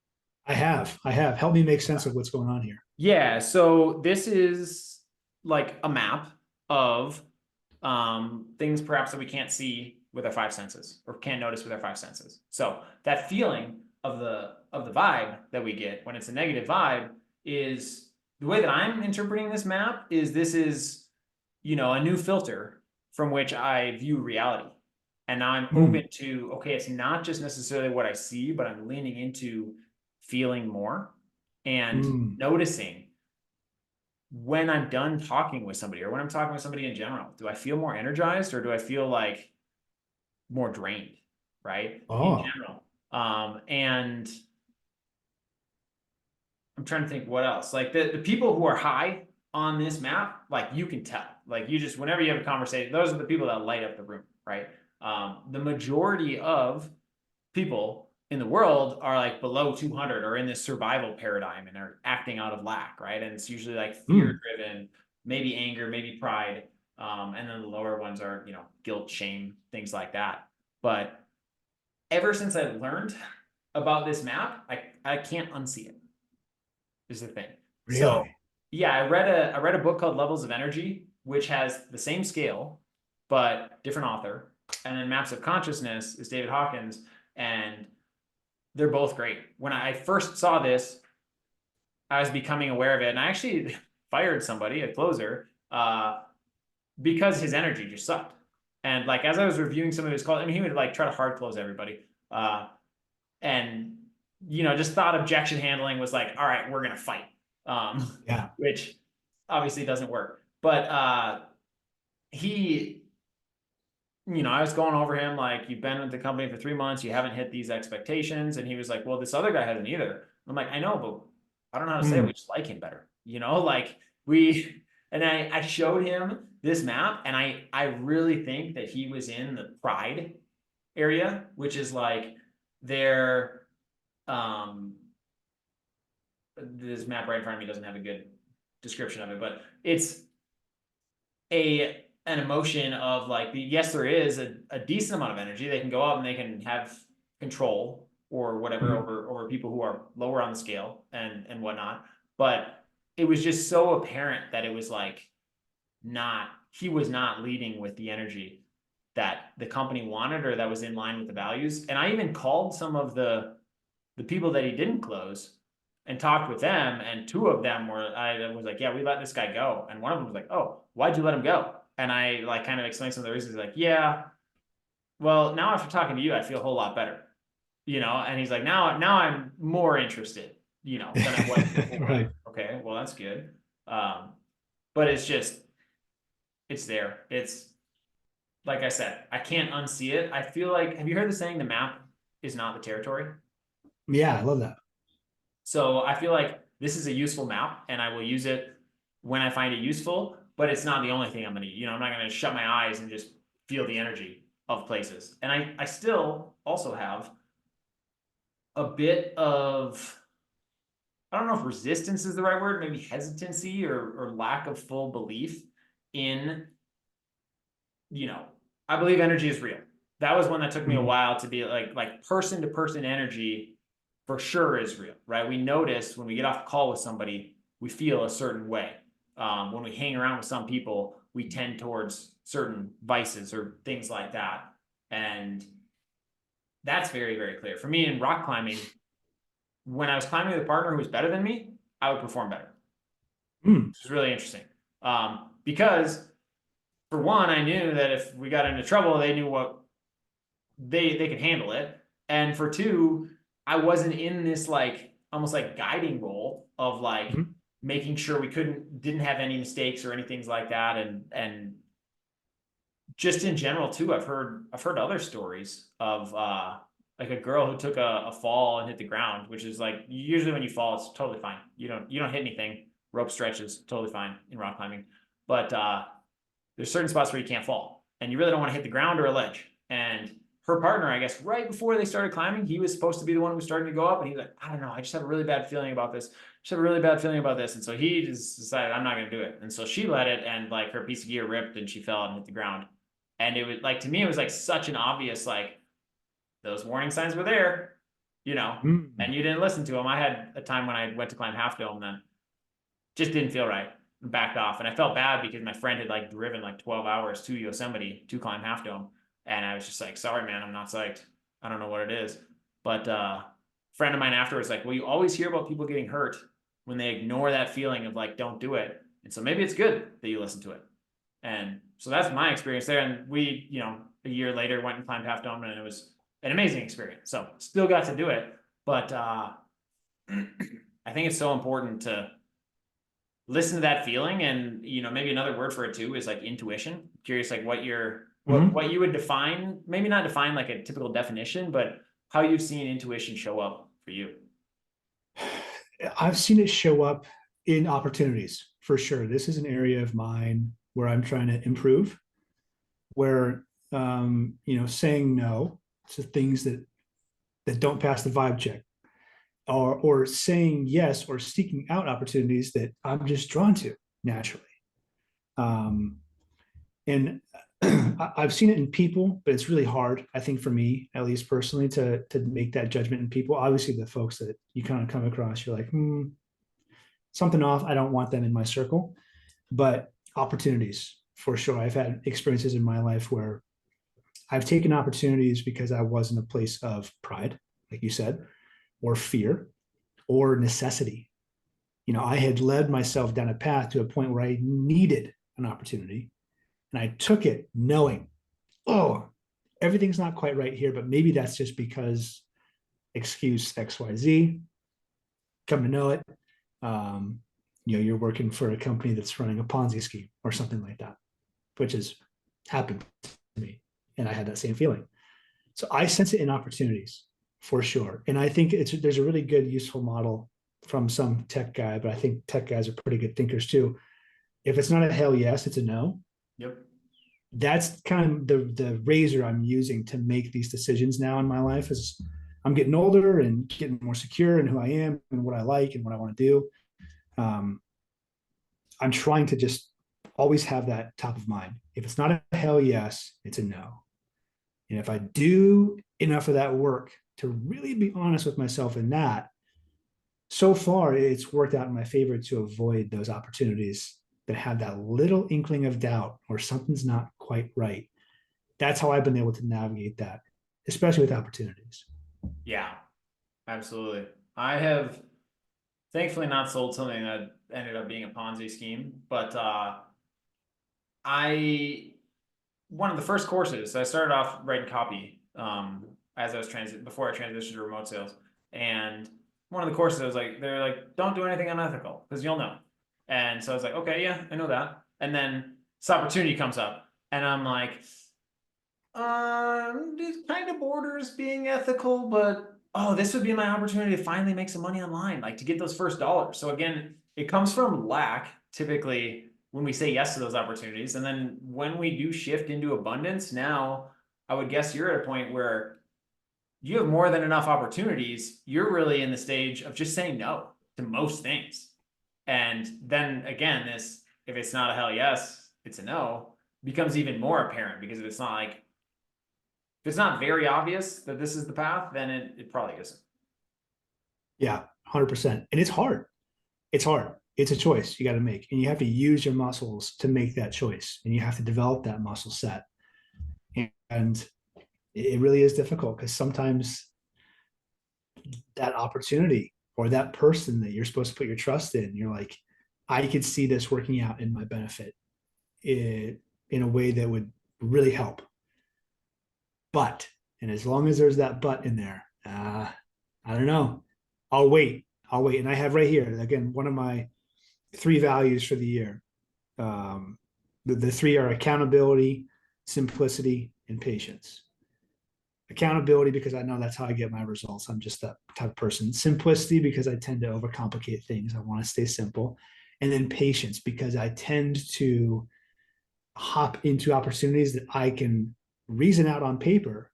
I have. Help me make sense of what's going on here. Yeah, so this is like a map of things perhaps that we can't see with our five senses or can't notice with our five senses. So that feeling of the vibe that we get when it's a negative vibe is the way that I'm interpreting this map is this is, a new filter from which I view reality. And now I'm Mm, open to, okay, it's not just necessarily what I see, but I'm leaning into feeling more and mm. noticing when I'm done talking with somebody or when I'm talking with somebody in general. Do I feel more energized or do I feel like more drained, right? In Oh, general. And I'm trying to think what else. Like the people who are high on this map, like you can tell. Like you just whenever you have a conversation, those are the people that light up the room, right? The majority of people in the world are like below 200 or in this survival paradigm and are acting out of lack, right? And it's usually like fear mm. driven, maybe anger, maybe pride. And then the lower ones are, guilt, shame, things like that. But ever since I've learned about this map, I can't unsee it, is the thing. So Really? yeah, I read a book called Levels of Energy, which has the same scale, but different author. And then Maps of Consciousness is David Hawkins, and they're both great. When I first saw this, I was becoming aware of it, and I actually fired somebody, a closer, because his energy just sucked. And like as I was reviewing some of his calls, I mean, he would like try to hard close everybody, and just thought objection handling was like, all right, we're gonna fight, Yeah. which obviously doesn't work. But he I was going over him like, you've been with the company for 3 months, you haven't hit these expectations. And he was like, well, this other guy hasn't either. I'm like, I know, but I don't know how to say it. Mm. We just like him better. Like we, and I showed him this map and I really think that he was in the pride area, which is like their, um, this map right in front of me doesn't have a good description of it, but it's an emotion of like yes, there is a decent amount of energy. They can go out and they can have control or whatever Mm. over people who are lower on the scale and whatnot. But it was just so apparent that it was like not he was not leading with the energy that the company wanted or that was in line with the values. And I even called some of the people that he didn't close and talked with them, and two of them were I was like, yeah, we let this guy go, and one of them was like, oh, why'd you let him go? And I like kind of explained some of the reasons, like, yeah, well, now after talking to you, I feel a whole lot better, and he's like, now I'm more interested, than I was before. Right. Okay, well, that's good. um but it's there. It's like I said, I can't unsee it. I feel like, have you heard the saying, the map is not the territory? Yeah, I love that. So I feel like this is a useful map and I will use it when I find it useful, but it's not the only thing I'm going to, I'm not going to shut my eyes and just feel the energy of places. And I still also have a bit of, I don't know if resistance is the right word, maybe hesitancy or lack of full belief in, I believe energy is real. That was one that took me a Mhm. while to be like person to person energy for sure is real, right? We notice when we get off the call with somebody, we feel a certain way. When we hang around with some people, we tend towards certain vices or things like that. And that's very, very clear. For me in rock climbing, when I was climbing with a partner who was better than me, I would perform better. Mm. Which is really interesting. Because for one, I knew that if we got into trouble, they knew what they could handle it. And for two, I wasn't in this like almost like guiding role of like Mhm. making sure we didn't have any mistakes or anything like that. And just in general too, I've heard other stories of like a girl who took a fall and hit the ground, which is like usually when you fall, it's totally fine. You don't hit anything, rope stretches, totally fine in rock climbing. But there's certain spots where you can't fall and you really don't want to hit the ground or a ledge. And her partner, I guess, right before they started climbing, he was supposed to be the one who was starting to go up. And he's like, I don't know, I just have a really bad feeling about this. Just have a really bad feeling about this. And so he just decided, I'm not going to do it. And so she let it, and like her piece of gear ripped and she fell and hit the ground. And it was like, to me, it was like such an obvious, like, those warning signs were there, Mm. and you didn't listen to them. I had a time when I went to climb Half Dome that just didn't feel right and backed off. And I felt bad because my friend had like driven like 12 hours to Yosemite to climb Half Dome. And I was just like, sorry, man, I'm not psyched. I don't know what it is. But a friend of mine afterwards, like, well, you always hear about people getting hurt when they ignore that feeling of like, don't do it. And so maybe it's good that you listen to it. And so that's my experience there. And we, a year later went and climbed Half Dome, and it was an amazing experience. So still got to do it. But I think it's so important to listen to that feeling. And maybe another word for it too is like intuition. Curious like what your Mhm. what you would define, maybe not define like a typical definition, but how you've seen intuition show up for you. I've seen it show up in opportunities for sure. This is an area of mine where I'm trying to improve, where saying no to things that don't pass the vibe check, or saying yes or seeking out opportunities that I'm just drawn to naturally. Um, and I've seen it in people, but it's really hard, I think, for me, at least personally, to make that judgment in people. Obviously, the folks that you kind of come across, you're like, something off. I don't want them in my circle. But opportunities, for sure. I've had experiences in my life where I've taken opportunities because I was in a place of pride, like you said, or fear, or necessity. I had led myself down a path to a point where I needed an opportunity, and I took it knowing, oh, everything's not quite right here, but maybe that's just because excuse XYZ. Come to know it, um, you're working for a company that's running a Ponzi scheme or something like that, which has happened to me, and I had that same feeling. So I sense it in opportunities for sure, and I think there's a really good useful model from some tech guy, but I think tech guys are pretty good thinkers too. If it's not a hell yes, it's a no. Yep. That's kind of the razor I'm using to make these decisions now in my life. As I'm getting older and getting more secure in who I am and what I like and what I want to do. Um, I'm trying to just always have that top of mind. If it's not a hell yes, it's a no. And if I do enough of that work to really be honest with myself in that, so far it's worked out in my favor to avoid those opportunities that have that little inkling of doubt or something's not quite right. That's how I've been able to navigate that, especially with opportunities. Yeah, absolutely. I have thankfully not sold something that ended up being a Ponzi scheme, but I one of the first courses I started off writing copy as I was before I transitioned to remote sales, and one of the courses I was like, they're like, don't do anything unethical because you'll know. And so I was like, okay, yeah, I know that. And then this opportunity comes up, and I'm like, it kind of borders being ethical, but oh, this would be my opportunity to finally make some money online, like to get those first dollars. So again, it comes from lack typically when we say yes to those opportunities. And then when we do shift into abundance, now I would guess you're at a point where you have more than enough opportunities. You're really in the stage of just saying no. to most things. And then again, this, if it's not a hell yes, it's a no, becomes even more apparent, because if it's not like, if it's not very obvious that this is the path, then it probably isn't. Yeah, 100%. And it's hard. It's hard. It's a choice you got to make, and you have to use your muscles to make that choice, and you have to develop that muscle set. And it really is difficult, because sometimes that opportunity or that person that you're supposed to put your trust in, you're like, I could see this working out in my benefit in a way that would really help. But, and as long as there's that but in there, I don't know. I'll wait. I'll wait. And I have right here, again, one of my 3 values for the year. The 3 are accountability, simplicity, and patience. Accountability, because I know that's how I get my results. I'm just that type of person. Simplicity, because I tend to overcomplicate things. I want to stay simple. And then patience, because I tend to hop into opportunities that I can reason out on paper.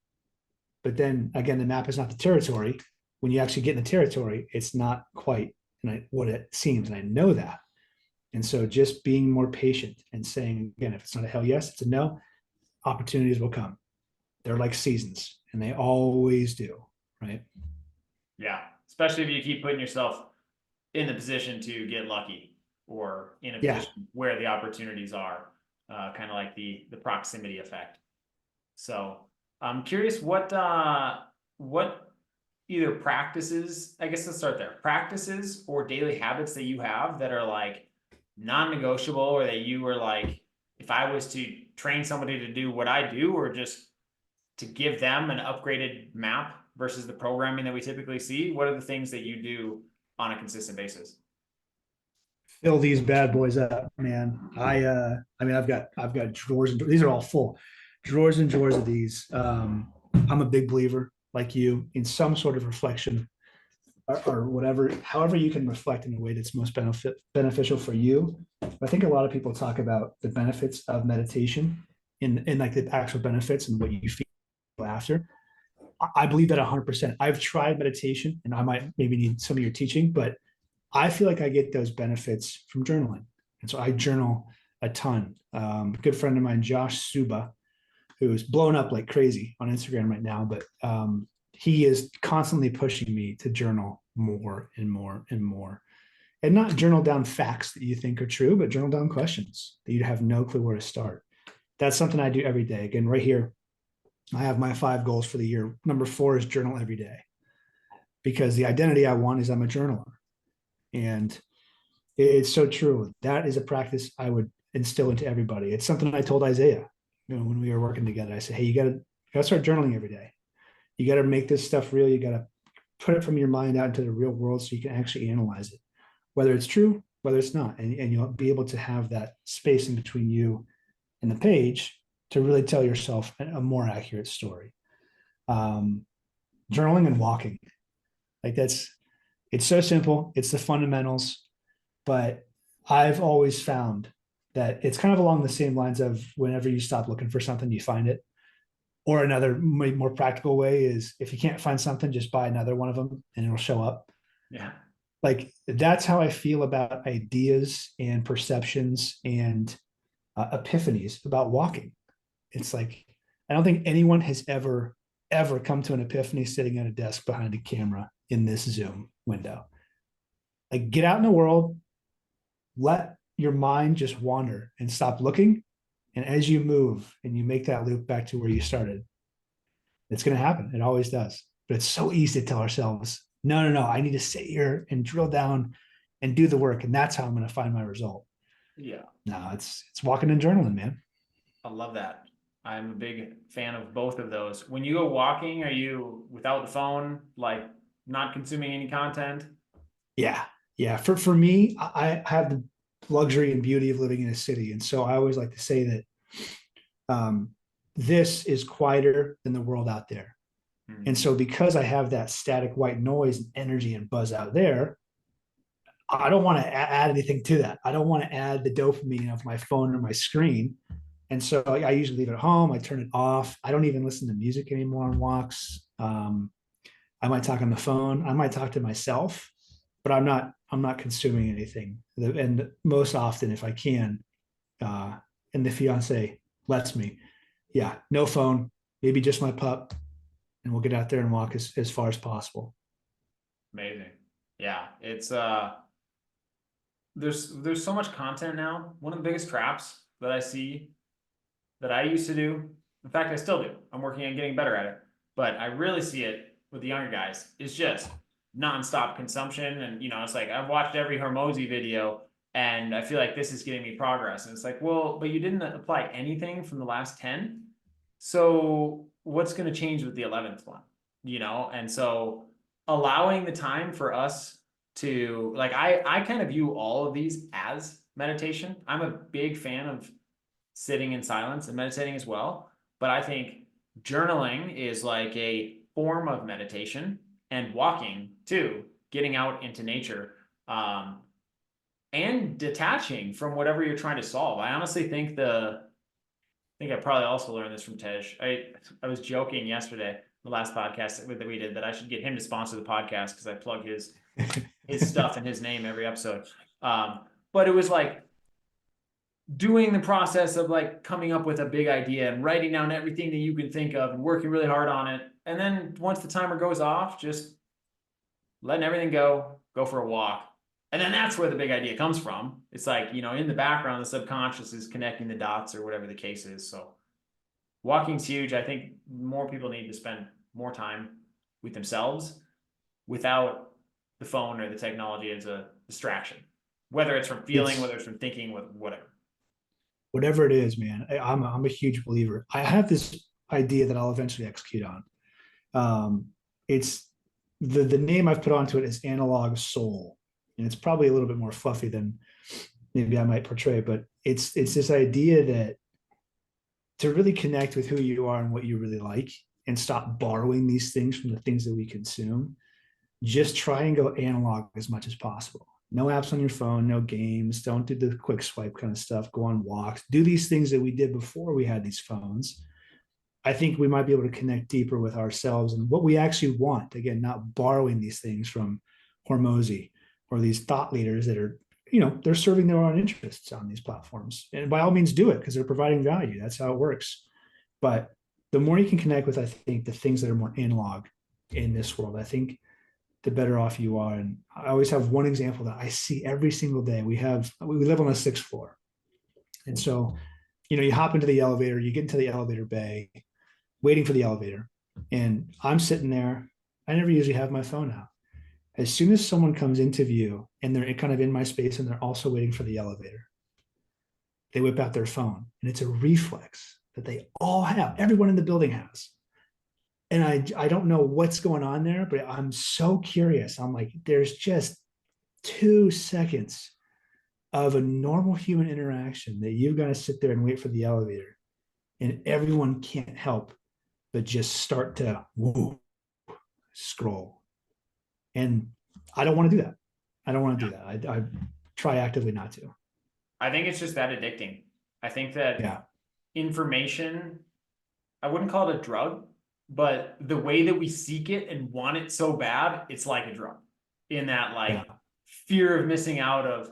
But then again, the map is not the territory. When you actually get in the territory, it's not quite what it seems. And I know that. And so just being more patient and saying, again, if it's not a hell yes, it's a no, opportunities will come. They're like seasons, and they always do, right? Yeah, especially if you keep putting yourself in the position to get lucky, or in a Yeah. position where the opportunities are, kind of like the proximity effect. So I'm curious what either practices, I guess let's start there, practices or daily habits that you have that are like non-negotiable, or that you were like, if I was to train somebody to do what I do, or just to give them an upgraded map versus the programming that we typically see, what are the things that you do on a consistent basis? Fill these bad boys up, man. I mean, I've got drawers, and these are all full, drawers and drawers of these. I'm a big believer, like you, in some sort of reflection, or whatever, however you can reflect in a way that's most beneficial for you. I think a lot of people talk about the benefits of meditation, in like the actual benefits and what you feel after. I believe that 100%. I've tried meditation, and I might maybe need some of your teaching, but I feel like I get those benefits from journaling. And so I journal a ton. A good friend of mine, Josh Suba, who's blown up like crazy on Instagram right now, but he is constantly pushing me to journal more and more and more. And not journal down facts that you think are true, but journal down questions that you have no clue where to start. That's something I do every day. Again, right here, I have my 5 goals for the year. Number 4 is journal every day, because the identity I want is I'm a journaler. And it's so true. That is a practice I would instill into everybody. It's something I told Isaiah, when we were working together. I said, hey, you gotta start journaling every day. You got to make this stuff real. You got to put it from your mind out into the real world, so you can actually analyze it, whether it's true, whether it's not. And you'll be able to have that space in between you and the page to really tell yourself a more accurate story. Journaling and walking, like it's so simple. It's the fundamentals, but I've always found that it's kind of along the same lines of, whenever you stop looking for something, you find it. Or another more practical way is, if you can't find something, just buy another one of them and it'll show up. Yeah. Like, that's how I feel about ideas and perceptions and epiphanies about walking. It's like, I don't think anyone has ever come to an epiphany sitting at a desk behind a camera in this Zoom window. Like, get out in the world, let your mind just wander and stop looking. And as you move and you make that loop back to where you started, it's going to happen. It always does. But it's so easy to tell ourselves, no, I need to sit here and drill down and do the work. And that's how I'm going to find my result. Yeah. No, it's walking and journaling, man. I love that. I'm a big fan of both of those. When you go walking, are you without the phone, like not consuming any content? Yeah. Yeah. For me, I have the luxury and beauty of living in a city. And so I always like to say that this is quieter than the world out there. Hmm. And so, because I have that static white noise and energy and buzz out there, I don't want to add anything to that. I don't want to add the dopamine of my phone or my screen. And so I usually leave it at home. I turn it off. I don't even listen to music anymore on walks. I might talk on the phone. I might talk to myself, but I'm I'm not consuming anything. And most often, if I can, uh, and the fiance lets me, yeah, no phone, maybe just my pup, and we'll get out there and walk as far as possible. Amazing. Yeah, it's there's so much content now. One of the biggest traps that I see that I used to do, in fact, I still do. I'm working on getting better at it, but I really see it with the younger guys. Is just nonstop consumption, and it's like I've watched every Hormozy video, and I feel like this is getting me progress. And it's like, well, but you didn't apply anything from the last 10, so what's going to change with the 11th one? And so allowing the time for us to like, I kind of view all of these as meditation. I'm a big fan of sitting in silence and meditating as well. But I think journaling is like a form of meditation, and walking too, getting out into nature, and detaching from whatever you're trying to solve. I honestly think I probably also learned this from Tej. I was joking yesterday, the last podcast that we did, that I should get him to sponsor the podcast because I plug his stuff and his name every episode. But it was like doing the process of like coming up with a big idea and writing down everything that you can think of and working really hard on it. And then once the timer goes off, just letting everything go for a walk. And then that's where the big idea comes from. It's like, in the background, the subconscious is connecting the dots or whatever the case is. So walking's huge. I think more people need to spend more time with themselves without the phone or the technology as a distraction, whether it's from feeling, whether it's from thinking, with whatever. Whatever it is, man, I'm a huge believer. I have this idea that I'll eventually execute on. It's the name I've put onto it is analog soul, and it's probably a little bit more fluffy than maybe I might portray, but it's this idea that to really connect with who you are and what you really like, and stop borrowing these things from the things that we consume, just try and go analog as much as possible. No apps on your phone, no games, don't do the quick swipe kind of stuff, go on walks, do these things that we did before we had these phones. I think we might be able to connect deeper with ourselves and what we actually want. Again, not borrowing these things from Hormozy or these thought leaders that are, they're serving their own interests on these platforms. And by all means do it because they're providing value. That's how it works. But the more you can connect with, I think, the things that are more analog in this world, I think the better off you are. And I always have one example that I see every single day. We live on a 6th floor. And so, you hop into the elevator, you get into the elevator bay, waiting for the elevator. And I'm sitting there. I never usually have my phone out. As soon as someone comes into view and they're kind of in my space and they're also waiting for the elevator, they whip out their phone. And it's a reflex that they all have. Everyone in the building has. And I don't know what's going on there, but I'm so curious. I'm like, there's just 2 seconds of a normal human interaction that you've got to sit there and wait for the elevator. And everyone can't help but just start to scroll. And I don't want to do that. I don't want to do that. I try actively not to. I think it's just that addicting. I think that information, I wouldn't call it a drug, but the way that we seek it and want it so bad, it's like a drug, in that fear of missing out of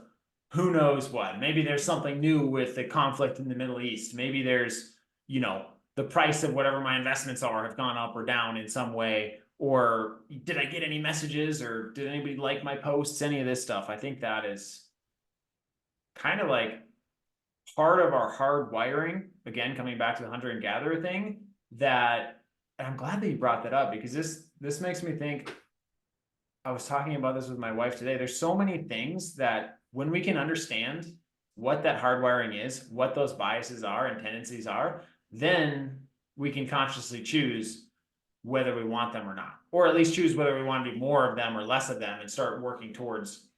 who knows what. Maybe there's something new with the conflict in the Middle East. Maybe there's, the price of whatever my investments are have gone up or down in some way. Or did I get any messages, or did anybody like my posts? Any of this stuff. I think that is kind of like part of our hard wiring. Again, coming back to the hunter and gatherer thing, that, and I'm glad that you brought that up, because this makes me think. I was talking about this with my wife today. There's so many things that when we can understand what that hardwiring is, what those biases are and tendencies are, then we can consciously choose whether we want them or not, or at least choose whether we want to do more of them or less of them, and start working towards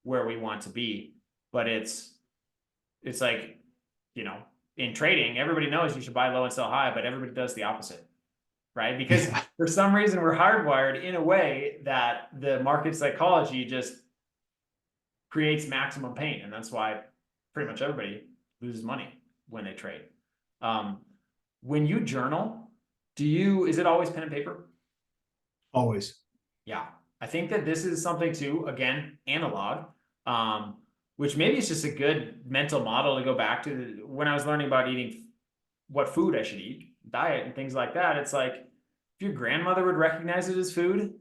where we want to be. But it's like, in trading, everybody knows you should buy low and sell high, but everybody does the opposite, right? Because for some reason we're hardwired in a way that the market psychology just creates maximum pain. And that's why pretty much everybody loses money when they trade. When you journal, is it always pen and paper? Always. Yeah. I think that this is something too, again, analog, um, which maybe it's just a good mental model to go back to when I was learning about eating, what food I should eat, diet and things like that. It's like, if your grandmother would recognize it as food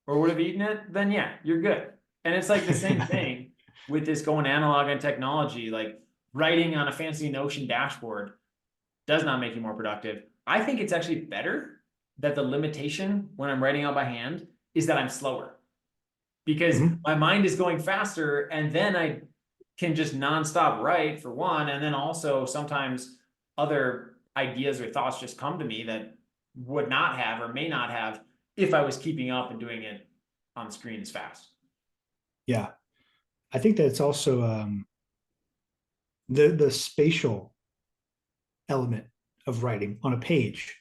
or would have eaten it, then yeah, you're good. And it's like the same thing with this going analog and technology, like writing on a fancy Notion dashboard does not make you more productive. I think it's actually better that the limitation when I'm writing out by hand is that I'm slower, because Mhm. my mind is going faster and then I can just nonstop write for one. And then also sometimes other ideas or thoughts just come to me that would not have or may not have if I was keeping up and doing it on the screen as fast. Yeah, I think that it's also the spatial element of writing on a page.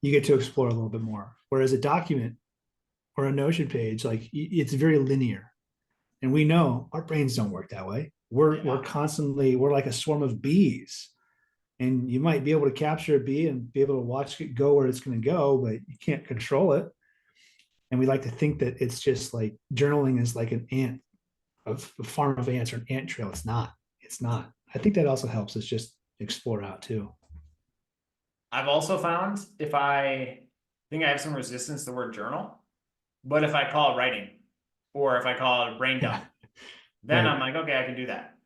You get to explore a little bit more. Whereas a document or a Notion page, like it's very linear, and we know our brains don't work that way. We're Yeah. constantly we're like a swarm of bees, and you might be able to capture a bee and be able to watch it go where it's going to go, but you can't control it. And we like to think that it's just like journaling is like an ant, a farm of ants or an ant trail. It's not. It's not. I think that also helps us just explore out too. I've also found if I think I have some resistance to the word journal, but if I call it writing or if I call it brain dump, then Right. I'm like, okay, I can do that,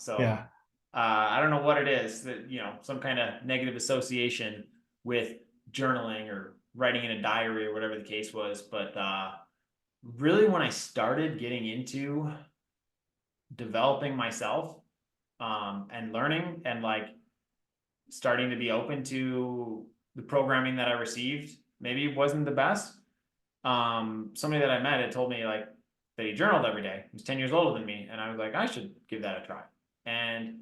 So Yeah. I don't know what it is that, some kind of negative association with journaling or writing in a diary or whatever the case was. But really, when I started getting into developing myself and learning and like starting to be open to the programming that I received, maybe it wasn't the best. Somebody that I met had told me like that he journaled every day. He was 10 years older than me, and I was like, I should give that a try. And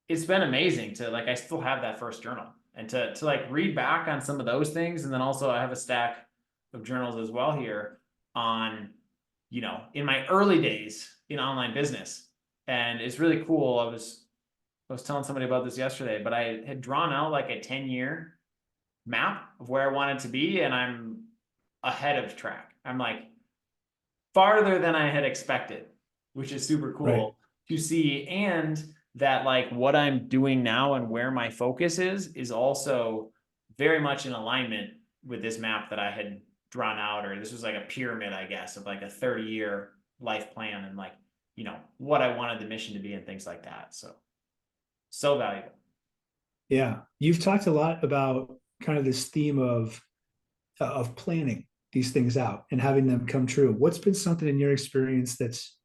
it's been amazing to like, I still have that first journal and to like read back on some of those things, and then also I have a stack of journals as well here on, in my early days in online business, and it's really cool. I was telling somebody about this yesterday, but I had drawn out like a 10-year map of where I wanted to be, and I'm ahead of track. I'm like farther than I had expected, which is super Right. cool to see. And that like what I'm doing now and where my focus is also very much in alignment with this map that I had drawn out, or this was like a pyramid, I guess, of like a 30-year life plan and like, what I wanted the mission to be and things like that. So valuable. Yeah. You've talked a lot about kind of this theme of planning these things out and having them come true. What's been something in your experience that's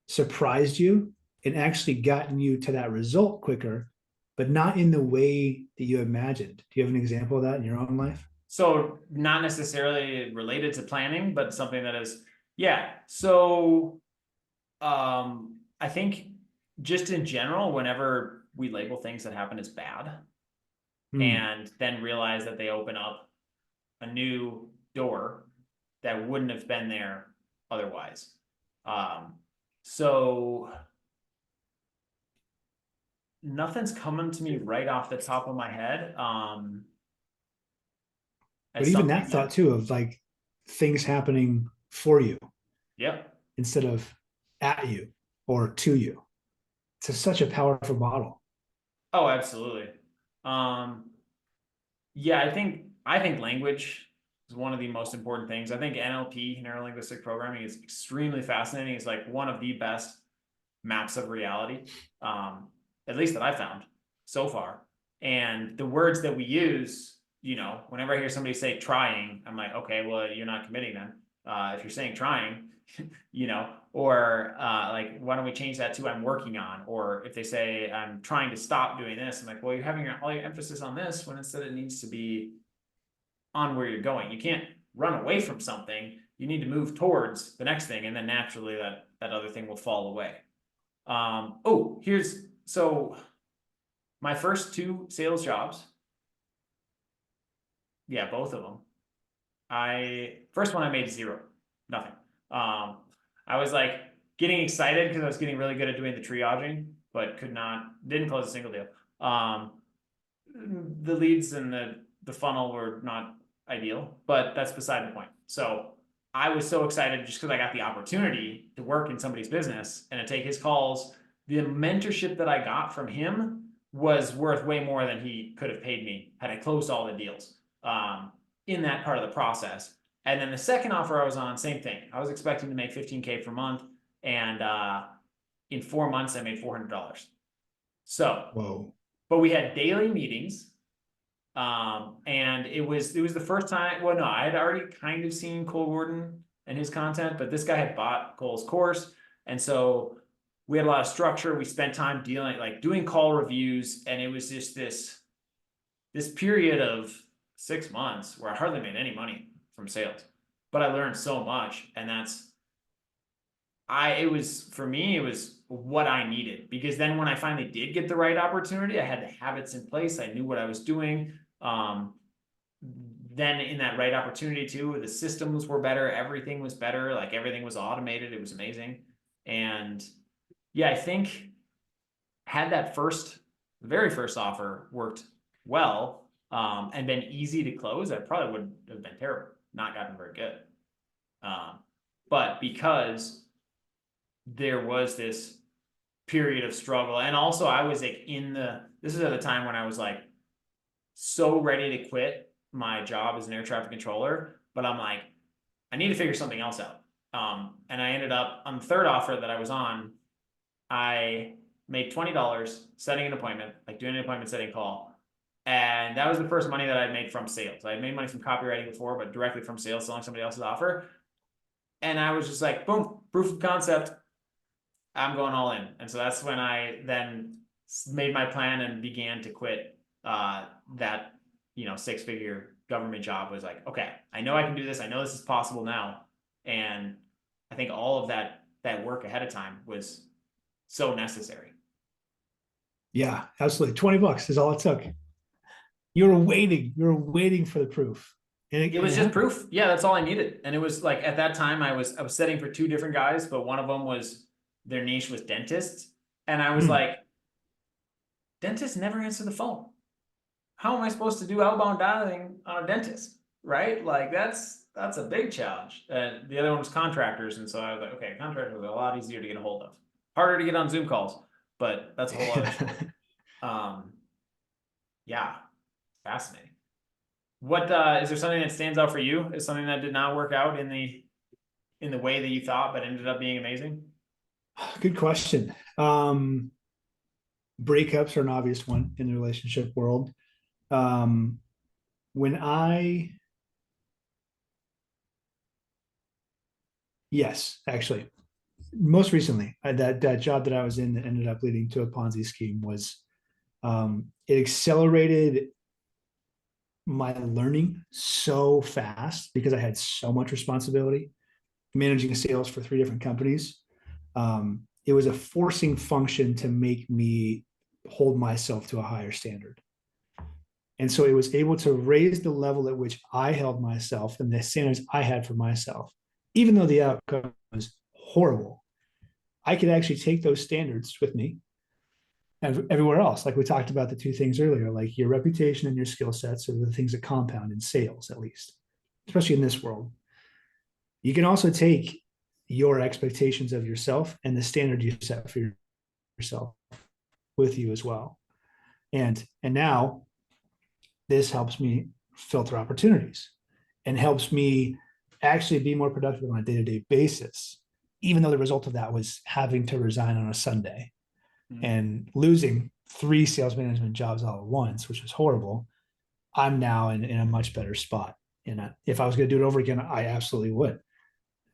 surprised you and actually gotten you to that result quicker, but not in the way that you imagined? Do you have an example of that in your own life? So not necessarily related to planning, but something that is, yeah. So I think just in general, whenever we label things that happen as bad Hmm. and then realize that they open up a new door that wouldn't have been there otherwise. Um, so nothing's coming to me right off the top of my head. But As even something that thought that, too of like things happening for you yep. instead of at you or to you. Such a powerful model. Oh, absolutely. Um, Yeah, I think language is one of the most important things. I think NLP, neuro linguistic programming, is extremely fascinating. It's like one of the best maps of reality, at least that I found so far. And the words that we use, whenever I hear somebody say trying, I'm like, okay, well, you're not committing then. If you're saying trying, or like, why don't we change that to I'm working on? Or if they say I'm trying to stop doing this, I'm like, well, you're having all your emphasis on this when instead it needs to be on where you're going. You can't run away from something. You need to move towards the next thing, and then naturally that other thing will fall away. Oh, here's so my first two sales jobs, yeah, both of them. I first one I made zero, nothing. Um, I was like getting excited because I was getting really good at doing the triaging, but didn't close a single deal. Um, the leads and the funnel were not ideal, but that's beside the point. So I was so excited just because I got the opportunity to work in somebody's business and to take his calls. The mentorship that I got from him was worth way more than he could have paid me had I closed all the deals in that part of the process. And then the second offer I was on, same thing. I was expecting to make 15K per month, and in 4 months I made $400. So, Whoa. but we had daily meetings. And it was the first time. Well, no, I had already kind of seen Cole Gordon and his content, but this guy had bought Cole's course, and so we had a lot of structure. We spent time doing call reviews, and it was just this period of 6 months where I hardly made any money from sales, but I learned so much, and it was, for me, it was what I needed, because then when I finally did get the right opportunity, I had the habits in place. I knew what I was doing. Then in that right opportunity too, the systems were better. Everything was better. Like, everything was automated. It was amazing. And yeah, I think had that very first offer worked well, and been easy to close, I probably would have been terrible, not gotten very good. But because there was this period of struggle, and also I was like this is at the time when I was like so ready to quit my job as an air traffic controller, but I'm like, I need to figure something else out. And I ended up on the third offer that I was on, I made $20 setting an appointment, like doing an appointment setting call. And that was the first money that I'd made from sales. I had made money from copywriting before, but directly from sales, selling somebody else's offer. And I was just like, boom, proof of concept. I'm going all in. And so that's when I then made my plan and began to quit that, 6-figure government job. Was like, okay, I know I can do this. I know this is possible now. And I think all of that work ahead of time was so necessary. Yeah, absolutely. $20 is all it took. You were waiting for the proof. And It was just proof. Yeah, that's all I needed. And it was like, at that time I was setting for two different guys, but one of them was, their niche was dentists. And I was like, dentists never answer the phone. How am I supposed to do outbound dialing on a dentist? Right? Like, that's a big challenge. And the other one was contractors. And so I was like, okay, contractors are a lot easier to get a hold of. Harder to get on Zoom calls, but that's a whole other story. Yeah, fascinating. What is there something that stands out for you? Is something that did not work out in the way that you thought, but ended up being amazing? Good question. Breakups are an obvious one in the relationship world. Um, when I, yes, actually, most recently, that job that I was in that ended up leading to a Ponzi scheme was, it accelerated my learning so fast because I had so much responsibility managing sales for 3 different companies. It was a forcing function to make me hold myself to a higher standard. And so it was able to raise the level at which I held myself and the standards I had for myself, even though the outcome was horrible. I could actually take those standards with me and everywhere else. Like we talked about the two things earlier, like your reputation and your skill sets are the things that compound in sales, at least, especially in this world. You can also take your expectations of yourself and the standard you set for yourself with you as well. And now this helps me filter opportunities and helps me actually be more productive on a day-to-day basis, even though the result of that was having to resign on a Sunday and losing 3 sales management jobs all at once, which was horrible. I'm now in a much better spot. And if I was going to do it over again, I absolutely would.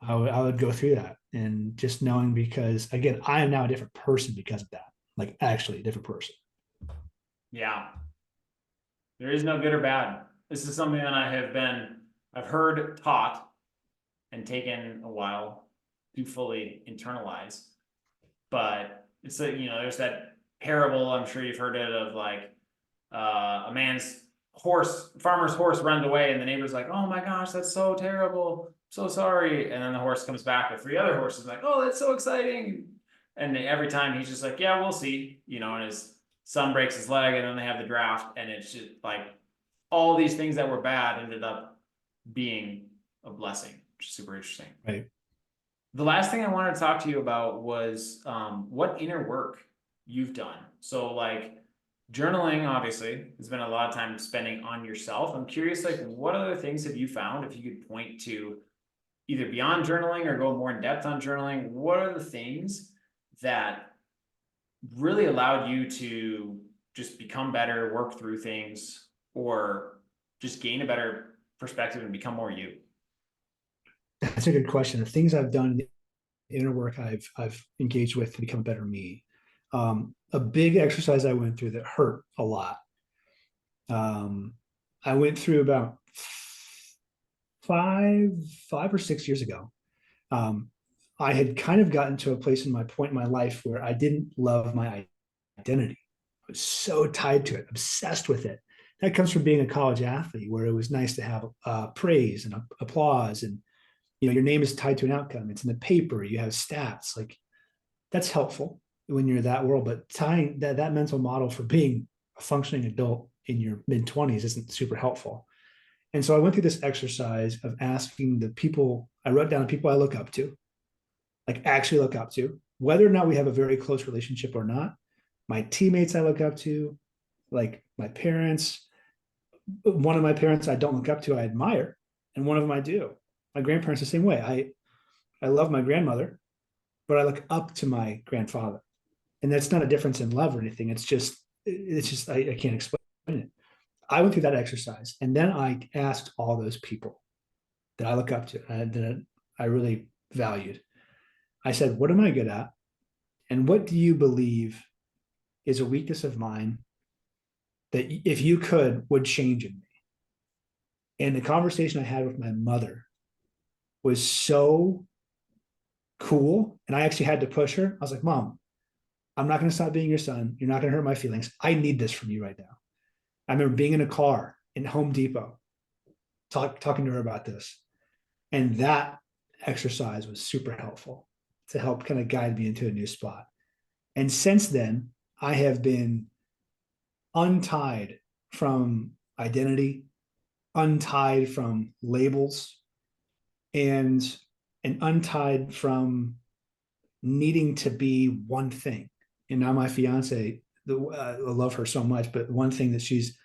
I would go through that, and just knowing, because again, I am now a different person because of that, like actually a different person. Yeah. There is no good or bad. This is something that I've heard taught and taken a while to fully internalize. But it's like, there's that parable, I'm sure you've heard it, of like a farmer's horse runs away, and the neighbor's like, oh my gosh, that's so terrible, so sorry. And then the horse comes back with 3 other horses, like, oh, that's so exciting. And every time he's just like, yeah, we'll see, and his son breaks his leg, and then they have the draft, and it's just like all these things that were bad ended up being a blessing. which is super interesting. Right. The last thing I wanted to talk to you about was what inner work you've done. So like journaling obviously has been a lot of time spending on yourself. I'm curious, like what other things have you found, if you could point to either beyond journaling or go more in depth on journaling, what are the things that really allowed you to just become better, work through things, or just gain a better perspective and become more you? That's a good question. The things I've done, the inner work I've engaged with to become a better me. A big exercise I went through that hurt a lot. I went through about five or 6 years ago. Um, I had kind of gotten to a place in my point in my life where I didn't love my identity. I was so tied to it, obsessed with it. That comes from being a college athlete, where it was nice to have praise and applause, and your name is tied to an outcome. It's in the paper. You have stats. Like that's helpful when you're that world, but tying that mental model for being a functioning adult in your mid-20s isn't super helpful. And so I went through this exercise of asking the people, I wrote down the people I look up to, like actually look up to, whether or not we have a very close relationship or not. My teammates I look up to, like my parents. One of my parents I don't look up to, I admire, and one of them I do. My grandparents the same way. I love my grandmother, but I look up to my grandfather. And that's not a difference in love or anything. It's just I can't explain it. I went through that exercise, and then I asked all those people that I look up to, that I really valued. I said, what am I good at? And what do you believe is a weakness of mine that if you could would change in me? And the conversation I had with my mother was so cool. And I actually had to push her. I was like, Mom, I'm not going to stop being your son. You're not going to hurt my feelings. I need this from you right now. I remember being in a car in Home Depot, talking to her about this. And that exercise was super helpful to help kind of guide me into a new spot. And since then, I have been untied from identity, untied from labels, and untied from needing to be one thing. And now my fiance, I love her so much, but one thing that she's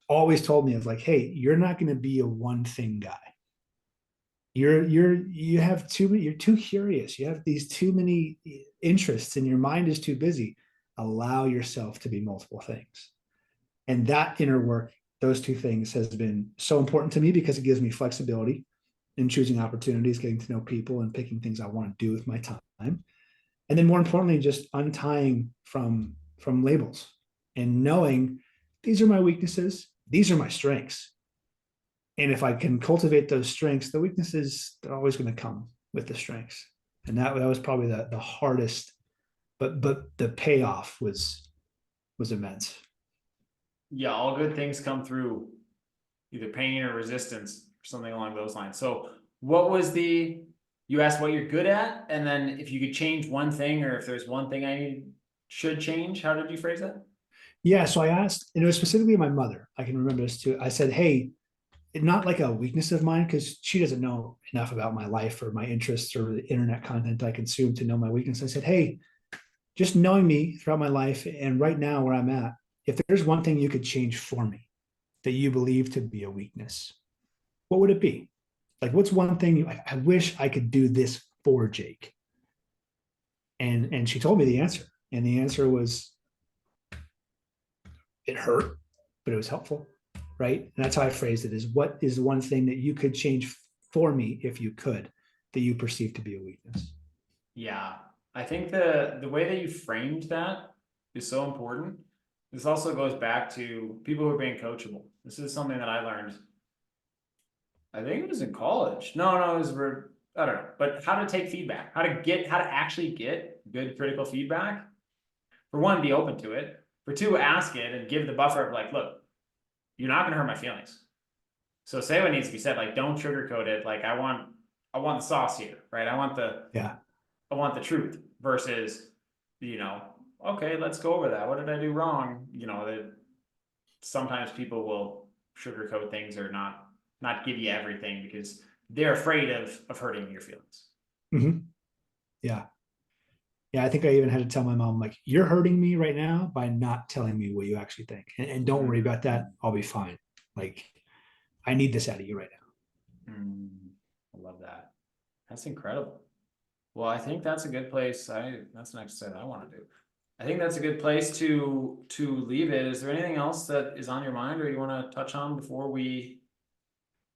always told me is like, hey, you're not going to be a one thing guy. You have too many, you're too curious. You have these too many interests and your mind is too busy. Allow yourself to be multiple things. And that inner work, those two things has been so important to me because it gives me flexibility in choosing opportunities, getting to know people and picking things I want to do with my time. And then more importantly, just untying from labels and knowing these are my weaknesses, these are my strengths. And if I can cultivate those strengths, the weaknesses are always going to come with the strengths. And that was probably the hardest, but the payoff was immense. Yeah, all good things come through either pain or resistance or something along those lines. So what was you asked what you're good at, and then if you could change one thing, or if there's one thing should change, how did you phrase that? Yeah. So I asked, and it was specifically my mother. I can remember this too. I said, hey, not like a weakness of mine, because she doesn't know enough about my life or my interests or the internet content I consume to know my weakness. I said, hey, just knowing me throughout my life and right now where I'm at, if there's one thing you could change for me that you believe to be a weakness, what would it be? Like, what's one thing I wish I could do this for Jake? And she told me the answer. And the answer was, it hurt, but it was helpful. Right. And that's how I phrased it, is what is the one thing that you could change for me if you could, that you perceive to be a weakness? Yeah, I think the way that you framed that is so important. This also goes back to people who are being coachable. This is something that I learned. I think it was in college. No, it was I don't know, but how to take feedback, how to actually get good critical feedback. For one, be open to it. For two, ask it and give the buffer of like, look, you're not gonna hurt my feelings. So say what needs to be said, like don't sugarcoat it. Like I want the sauce here, right? Yeah. I want the truth versus, okay, let's go over that. What did I do wrong? That sometimes people will sugarcoat things or not give you everything because they're afraid of hurting your feelings. Yeah. Yeah, I think I even had to tell my mom, like, you're hurting me right now by not telling me what you actually think. And don't worry about that. I'll be fine. Like, I need this out of you right now. I love that. That's incredible. Well, I think that's a good place. That's the next thing I want to do. I think that's a good place to leave it. Is there anything else that is on your mind or you want to touch on before we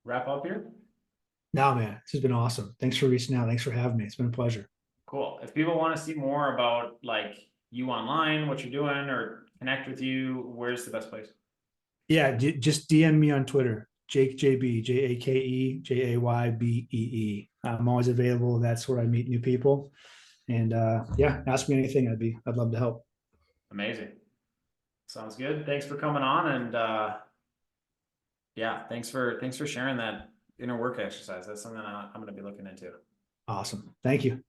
wrap up here? No, man, this has been awesome. Thanks for reaching out. Thanks for having me. It's been a pleasure. Cool. If people want to see more about like you online, what you're doing, or connect with you, where's the best place? Yeah, just DM me on Twitter, Jake JB, JakeJaybee. I'm always available. That's where I meet new people. And yeah, ask me anything. I'd love to help. Amazing. Sounds good. Thanks for coming on, and yeah, thanks for sharing that inner work exercise. That's something I'm going to be looking into. Awesome. Thank you.